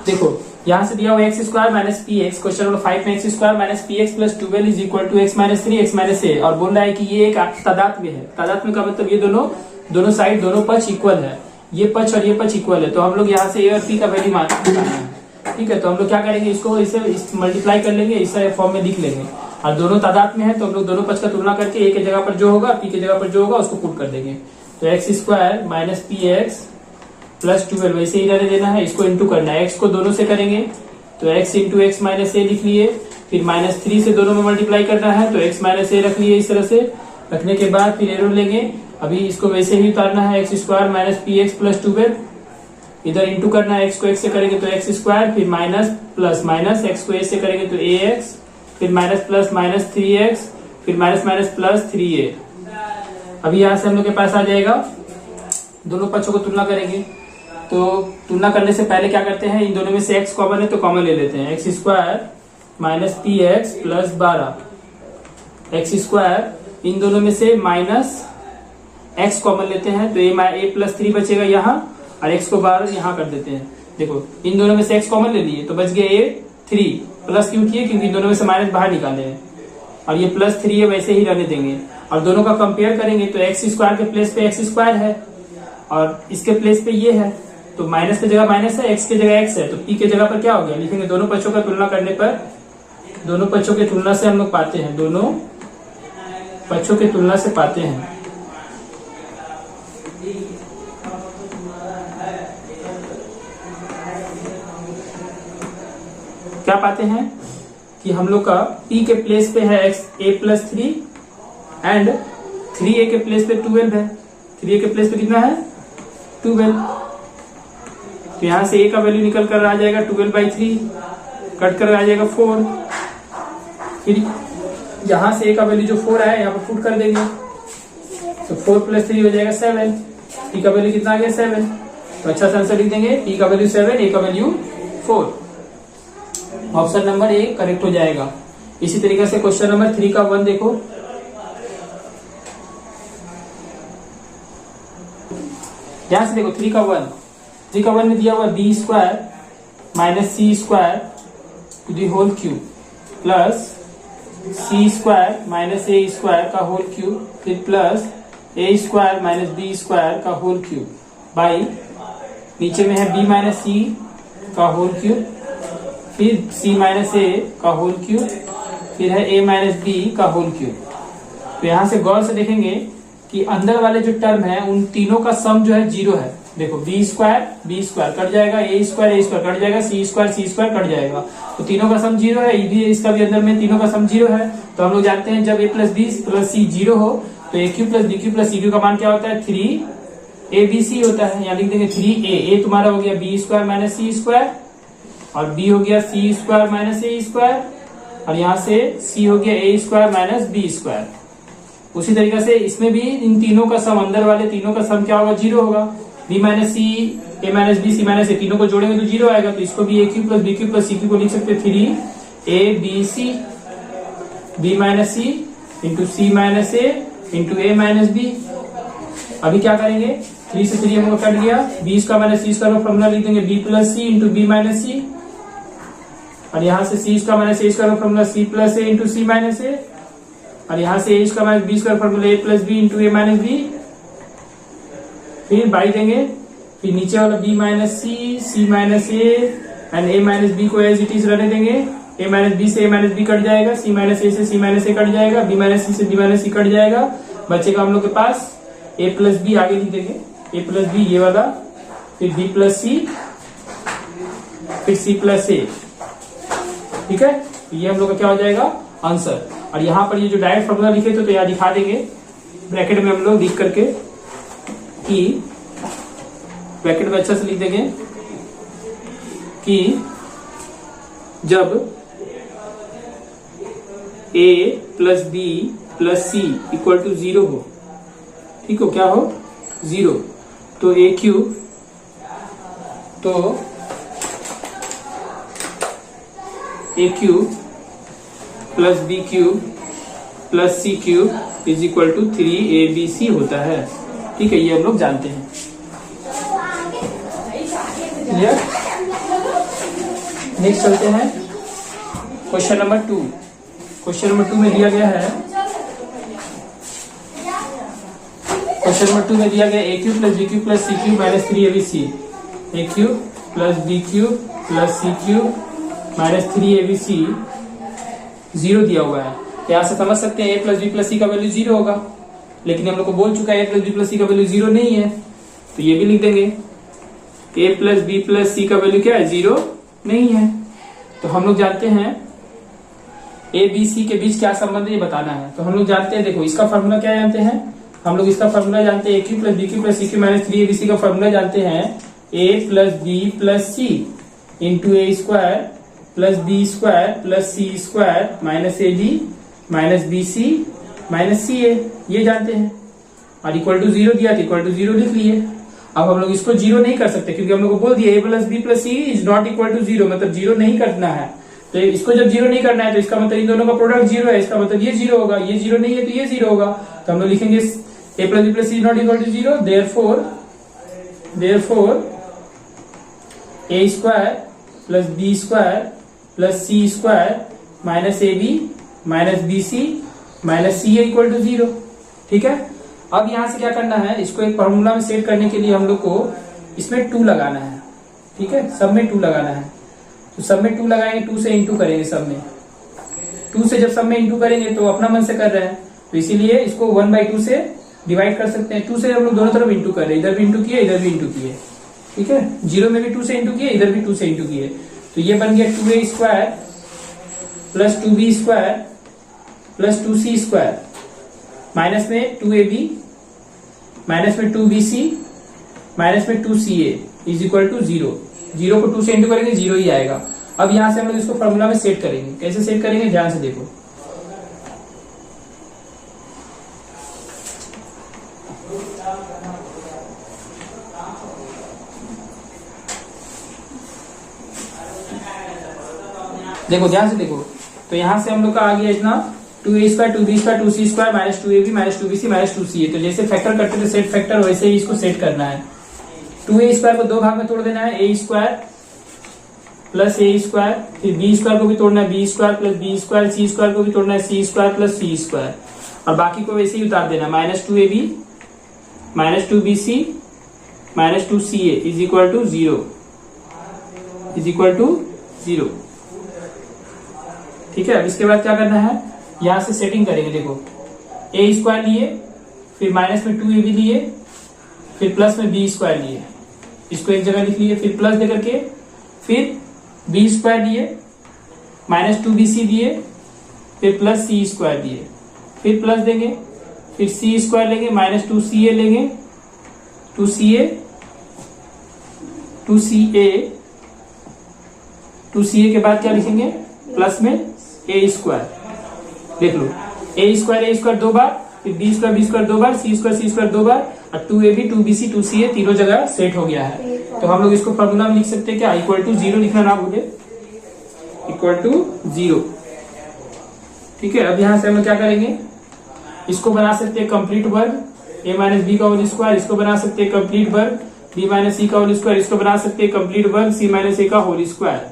Speaker 1: देखो यहाँ से दिया हुआ x square minus p x, question number 5 में x square minus p x plus 12 is equal to x minus 3 x minus a, और बोल रहा है कि ये एक तादात्म्य है। तादात्म्य का मतलब ये दोनों साइड दोनों पक्ष इक्वल है, ये पक्ष और ये पक्ष इक्वल है। तो हम लोग यहाँ से ए और पी का वैल्यू मानना है, ठीक है। तो हम लोग क्या करेंगे, इसको इसे मल्टीप्लाई कर लेंगे, इस फॉर्म में लिख लेंगे, और दोनों तादात्म्य है तो हम लोग दोनों पक्ष का तुलना करके ए के जगह पर जो होगा पी के जगह पर जो होगा उसको पुट कर देंगे। तो x square minus p x plus 12 वैसे ही रहने देना है, इसको इंटू करना है, एक्स को दोनों से करेंगे तो x इंटू एक्स माइनस ए लिख लिए, फिर माइनस 3 से दोनों में मल्टीप्लाई करना है तो x माइनस ए रख लिए। इस तरह से रखने के बाद फिर एरो लेंगे, अभी इसको वैसे ही उतारना है, x square minus p x plus 12, इधर इंटू करना है, एक्स को एक्स से करेंगे तो एक्स स्क्वायर, फिर माइनस प्लस माइनस एक्स को ए से करेंगे तो ए एक्स, फिर माइनस प्लस माइनस 3x, फिर माइनस माइनस प्लस 3a। अभी यहाँ से हम लोग के पास आ जाएगा, दोनों पक्षों को तुलना करेंगे। तो तुलना करने से पहले क्या करते हैं, इन दोनों में से x कॉमन है तो कॉमन ले लेते हैं, x square minus p x plus 12 x square, इन दोनों में से माइनस x कॉमन लेते हैं तो a प्लस 3 बचेगा यहाँ, और x को 12 यहाँ कर देते हैं। देखो इन दोनों में से x कॉमन ले लिए तो बच गया a 3, प्लस क्यों किए क्योंकि इन दोनों में से माइनस बाहर निकाले हैं, और ये प्लस 3 है वैसे ही रहने देंगे। और दोनों का कंपेयर करेंगे तो एक्स स्क्वायर के प्लेस पे एक्स स्क्वायर है और इसके प्लेस पे ये है, तो माइनस की जगह माइनस है, एक्स की जगह एक्स है, तो पी के जगह पर क्या हो गया लिखेंगे, दोनों पक्षों का तुलना करने पर, दोनों पक्षों की तुलना से हम लोग पाते हैं, दोनों पक्षों की तुलना से पाते हैं क्या पाते हैं कि हम लोग का p के प्लेस पे है x A plus 3 and 3a के प्लेस पे 12 है, 3a के प्लेस पे कितना है 12, तो यहाँ से a का वैल्यू निकल कर आ जाएगा 12/3, कट कर आ जाएगा 4। फिर यहाँ से a का वैल्यू जो 4 आया यहाँ पर पुट कर देंगे, तो 4 + 3 हो जाएगा 7। t का वैल्यू कितना आ गया 7। तो अच्छा सा आंसर लिख देंगे, t का वैल्यू 7, a का value 4। Option number A correct हो जाएगा। इसी तरीके से क्वेश्चन नंबर 3 का 1 देखो। ध्यान से देखो 3 का 1 में दिया हुआ b² - c² to the whole cube plus c² - a² का होल क्यूब, फिर प्लस a² - b² का होल क्यूब बाई, नीचे में है b - c का होल क्यूब, फिर c - a का होल क्यूब, फिर है a - b का होल क्यूब। तो यहां से गौर से देखेंगे कि अंदर वाले जो टर्म है उन तीनों का सम जो है 0 है। देखो b² कट जाएगा, a² कट जाएगा, c² कट जाएगा, तो तीनों का सम 0 है। ये इसका भी अंदर में तीनों का सम 0 है। तो हम लोग जानते हैं जब a + b + c 0 हो तो aq + bq + cq का मान क्या होता है 3abc होता है। यहाँ लिख देंगे 3a तुम्हारा हो गया b² - c² और b हो गया c² - a² और यहाँ से c हो गया a² - b²। उसी तरीके से इसमें भी इन तीनों का सम, अंदर वाले तीनों का सम क्या होगा 0 होगा। b - c, a - b, c - a तीनों को जोड़ेंगे तो 0 आएगा। तो इसको भी aq + bq + cq को लिख सकते हैं 3abc, b - c into c - a into a - b। अभी क्या करेंगे 3 से 3 हम लोग कट गया, b² - c² का फॉर्मूला लिख देंगे b + c into b - c और यहाँ से c² - a² का formula c + a into c - a और यहाँ से a² - b² formula a + b into a - b। फिर बाई देंगे, फिर नीचे वाला b - c, c - a and a - b को एज इट इज रहने देंगे। a - b से a - b कट जाएगा, c - a से c - a कट जाएगा, b - c से b - c कट जाएगा। बचेगा हम लोग के पास a + b, आगे लिख देंगे a + b ये वाला, फिर b + c, फिर c + a। ठीक है, ये हम लोग का क्या हो जाएगा आंसर। और यहाँ पर ये जो डायरेक्ट फॉर्मूला लिखे तो यहाँ दिखा देंगे ब्रैकेट में हम लोग लिख करके, कि ब्रैकेट में अच्छा से लिख देंगे कि जब a + b + c = 0 हो, ठीक हो, क्या हो 0, तो a³ + b³ + c³ = 3abc होता है। ठीक है, ये हम लोग जानते हैं। क्लियर। नेक्स्ट चलते हैं क्वेश्चन नंबर 2। क्वेश्चन नंबर 2 में दिया गया है, क्वेश्चन नंबर 2 में दिया गया a³ + b³ + c³ - 3abc, a³ + b³ + c³ - 3abc 0 दिया हुआ है। तो यहाँ से समझ सकते हैं a + b + c का वैल्यू 0 होगा, लेकिन हम लोग को बोल चुका है a + b + c का वैल्यू 0 नहीं है। तो ये भी लिख देंगे a + b + c का वैल्यू क्या है 0 नहीं है। तो हम लोग जानते हैं a b c के बीच क्या संबंध है ये बताना है। तो हम लोग जानते हैं, देखो इसका फॉर्मूला क्या जानते हैं हम लोग, इसका फॉर्मूला जानते हैं a³ + b³ + c³ - 3abc का फॉर्मूला जानते हैं a + b + c into a² + b² + c² - ab - bc - ca, ये जानते हैं। और = 0 दिया तो =0 लिख लिए। अब हम लोग इसको 0 नहीं कर सकते क्योंकि हम लोग को बोल दिया a + b + c is not equal to 0, मतलब 0 नहीं करना है। तो इसको जब 0 नहीं करना है तो इसका मतलब इन दोनों का प्रोडक्ट 0 है, इसका मतलब ये 0 होगा, ये 0 नहीं है तो ये 0 होगा। तो हम लोग लिखेंगे a + b + c is not equal to 0, therefore a² + b² + c² - ab - bc - ca = 0। ठीक है, अब यहां से क्या करना है, इसको एक फॉर्मूला में सेट करने के लिए हम लोग को इसमें 2 लगाना है। ठीक है, सब में 2 लगाना है। तो सब में 2 लगाएंगे, 2 से इंटू करेंगे सब में। 2 से जब सब में इंटू करेंगे तो अपना मन से कर रहे हैं, तो इसीलिए इसको 1/2 से डिवाइड कर सकते हैं। 2 से हम लोग दोनों तरफ इंटू कर रहे हैं, इधर भी इंटू किए, इधर भी इंटू किए। ठीक है, 0 में भी 2 से इंटू किए, इधर भी 2 से इंटू किए। तो ये बन गया 2a² + 2b² + 2c² माइनस में 2ab, माइनस में 2bc, माइनस में 2ca, इज इक्वल टू 0। 0 को 2 से इंटू करेंगे 0 ही आएगा। अब यहां से हम लोग इसको फॉर्मूला में सेट करेंगे। कैसे सेट करेंगे ध्यान से देखो। देखो ध्यान से देखो, तो यहां से हम लोग का आ गया इतना 2a square 2b square 2c square minus 2ab minus 2bc minus 2ca। तो जैसे फैक्टर करते थे सेट फैक्टर, वैसे ही इसको सेट करना है। 2a स्क्वायर को दो भाग में तोड़ देना है, a square plus a square, फिर b स्क्वायर को भी तोड़ना है, b square plus b square, c square को भी तोड़ना है, c square plus c square, और बाकी को वैसे ही उतार देना। Minus 2ab minus 2bc minus 2ca is equal to 0, is equal to 0। ठीक है, अब इसके बाद क्या करना है, यहां से सेटिंग करेंगे। देखो a स्क्वायर लिए, फिर माइनस में 2ab लिए, फिर प्लस में b स्क्वायर लिए, इसको एक जगह लिख लिए, फिर प्लस दे करके, फिर b स्क्वायर लिए, माइनस 2bc दिए, फिर प्लस c स्क्वायर दिए, फिर प्लस देंगे, फिर c स्क्वायर लेंगे, माइनस 2ca लेंगे, 2ca के बाद क्या लिखेंगे, प्लस में a स्क्वायर। देख लो a स्क्वायर दो बार, फिर b स्क्वायर दो बार, c स्क्वायर दो बार, और 2ab 2bc 2ca तीनों जगह सेट हो गया है। तो हम लोग इसको फॉर्मूला में लिख सकते हैं क्या, इक्वल टू 0 लिखना ना भूले, इक्वल टू 0। ठीक है, अब यहां से हम लोग क्या करेंगे, इसको बना सकते हैं कंप्लीट वर्ग, a माइनस बी का होल स्क्वायर, इसको बना सकते हैं कंप्लीट वर्ग, b माइनस सी का होल स्क्वायर, इसको बना सकते हैं कंप्लीट वर्ग, c माइनस a का होल स्क्वायर।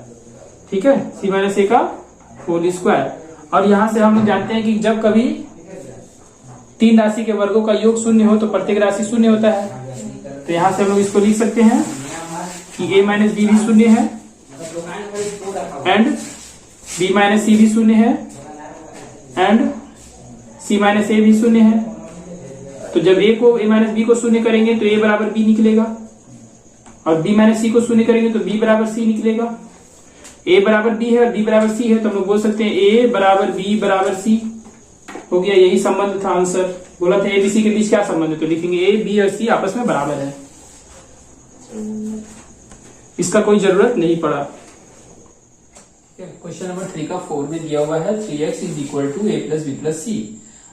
Speaker 1: ठीक है, c माइनस a का होल स्क्वायर। और यहां से हम लोग जानते हैं कि जब कभी तीन राशि के वर्गों का योग शून्य हो तो प्रत्येक राशि शून्य होता है। तो यहां से हम लोग इसको लिख सकते हैं कि a माइनस बी भी शून्य है, एंड b माइनस सी भी शून्य है, एंड c माइनस a भी शून्य है। तो जब a को a माइनस बी को शून्य करेंगे तो a बराबर b निकलेगा, और b माइनस सी को शून्य करेंगे तो b बराबर c निकलेगा। a बराबर b है और b बराबर c है, तो हम लोग बोल सकते हैं a बराबर b बराबर c हो गया। यही संबंध था, आंसर बोला था। a b c के बीच क्या संबंध है, तो लिखेंगे a b और c आपस में बराबर है। इसका कोई जरूरत नहीं पड़ा। क्वेश्चन नंबर 3 का 4 में दिया हुआ है 3x is equal to a plus B plus c,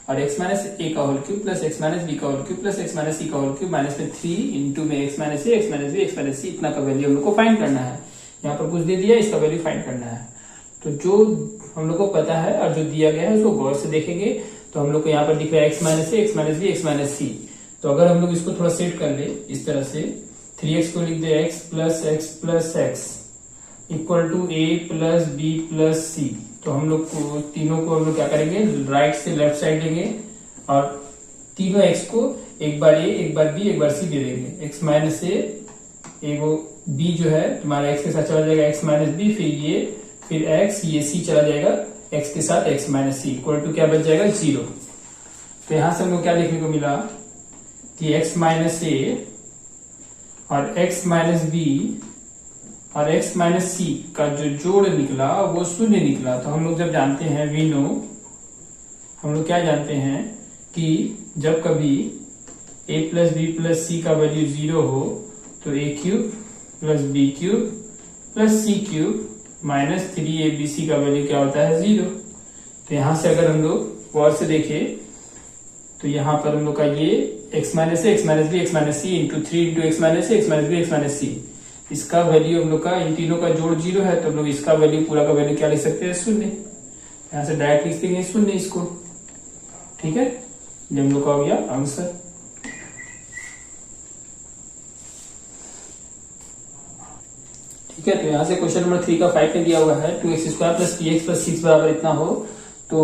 Speaker 1: और x माइनस a का whole cube plus x minus b का whole cube plus x minus c का होल क्यूब माइनस में 3 इंटू में x minus a, x minus b, x minus c, इतना का वैल्यू हम लोग को फाइंड करना है। यहाँ पर कुछ दे दिया, इसका वैल्यू फाइंड करना है। तो जो हम लोग को पता है और जो दिया गया है उसको गौर से देखेंगे। तो हम लोग को यहाँ पर दिख रहा है x minus a, x minus b, x minus c। तो अगर हम लोग इसको थोड़ा सेट कर ले इस तरह से, 3x को लिख दे x plus x equal to a plus b plus c। तो हम लोग को तीनों को हम लोग क्या करेंगे, राइट से लेफ्ट साइड लेंगे और तीनों x को एक बार a, एक बार b, एक बार c दे देंगे। x माइनस a, एगो b जो है तुम्हारा x के साथ चला जाएगा x माइनस b, फिर x, ये c चला जाएगा x के साथ x minus c, equal to क्या बच जाएगा 0। तो यहां से हम लोग क्या देखने को मिला कि x माइनस a और x माइनस b और x माइनस c का जो जोड़ निकला वो शून्य निकला। तो हम लोग जब जानते हैं वी नो, हम लोग क्या जानते हैं कि जब कभी a प्लस बी प्लस सी का वैल्यू 0 हो तो a cube plus B cube plus C cube minus 3abc का वैल्यू क्या होता है 0। तो यहां से अगर हम लोग गौर से देखें तो यहाँ पर हम लोग का ये x minus a, x minus b, x minus c into 3 into x minus a, x minus b, x minus c, इसका वैल्यू हम लोग का इन तीनों का जोड़ 0 है। तो हम लोग इसका वैल्यू पूरा का वैल्यू क्या लिख सकते हैं, शून्य। यहाँ से डायरेक्ट लिख देंगे शून्य इसको। ठीक है, ये हम लोग का हो गया आंसर। ठीक है, तो यहाँ से क्वेश्चन नंबर 3 का 5 में दिया हुआ है 2x square plus px plus 6 बराबर इतना हो तो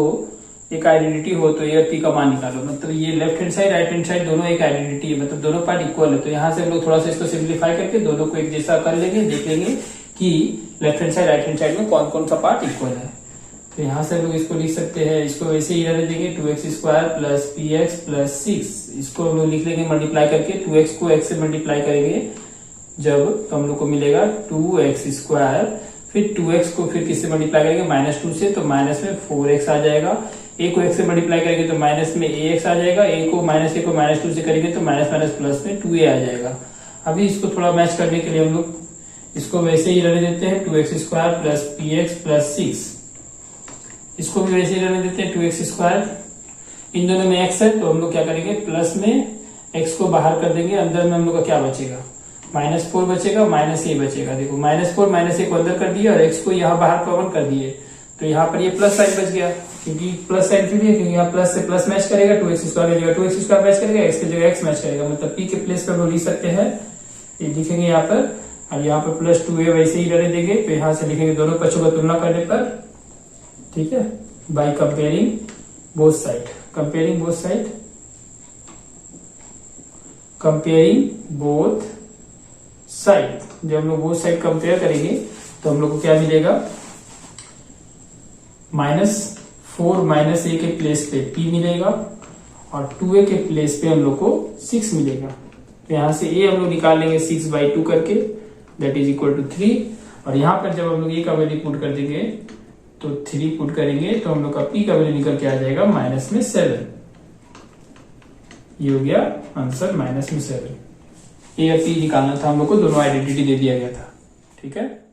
Speaker 1: एक आइडेंटिटी हो तो a और p का मान निकालो। मतलब ये left hand side right hand side दोनों एक आइडेंटिटी है, मतलब दोनों पार्ट इक्वल है। तो यहाँ से हम लोग थोड़ा सा इसको सिंप्लीफाई करके दोनों को एक जैसा कर लेंगे, देख लेंगे कि left hand side right hand side में कौन कौन सा पार्ट इक्वल है। तो यहाँ से हम लोग इसको लिख सकते हैं, इसको वैसे ही रहने देंगे 2x square plus px plus 6, इसको हम लोग लिख लेंगे मल्टीप्लाई करके। 2x को x से मल्टीप्लाई करेंगे जब, तो हम लोग को मिलेगा 2x स्क्वायर, फिर 2x को फिर किससे मल्टीप्लाई करेंगे, -2 से, तो माइनस में 4x आ जाएगा। a को x से मल्टीप्लाई करेंगे तो माइनस में ax आ जाएगा, a को -2 से करेंगे तो माइनस माइनस प्लस में 2a आ जाएगा। अभी इसको थोड़ा मैच करने के लिए हम लोग इसको वैसे ही रहने देते हैं 2x² प्लस px प्लस 6। इसको भी वैसे ही रहने देते हैं 2x²। इन दोनों में x है तो हम लोग क्या करेंगे, प्लस में x को बाहर कर देंगे, अंदर में हम लोग का क्या बचेगा, -4 बचेगा, -a बचेगा। देखो -4 -a को अंदर कर दिए और x को यहाँ बाहर कॉमन कर दिए, तो यहाँ पर ये प्लस साइन बच गया। क्योंकि प्लस साइन क्यों है, क्योंकि यहाँ प्लस से प्लस मैच करेगा, 2x² की जगह 2x² मैच करेगा, x की जगह x मैच करेगा, मतलब p के प्लेस पर हम लोग लिख सकते हैं, ये लिखेंगे यहाँ पर, और यहाँ पर प्लस 2a वैसे ही रहने देंगे, तो यहाँ से लिखेंगे दोनों पक्षों का तुलना करने पर, ठीक है, by comparing both side. Comparing both side, comparing both side. जब हम लोग बोथ साइड कंपेयर करेंगे तो हम लोग को क्या मिलेगा, -4 -a के प्लेस पे p मिलेगा और 2a के प्लेस पे हम लोग को 6 मिलेगा। तो यहां से a हम लोग निकाल लेंगे 6/2 करके, दैट इज इक्वल टू 3। और यहां पर जब हम लोग a का वैल्यू पुट कर देंगे तो 3 पुट करेंगे तो हम लोग का p का वैल्यू निकल के आ जाएगा -7। ये हो गया आंसर -7। a और p निकालना था हम लोग को, दोनों आइडेंटिटी दे दिया गया था, ठीक है।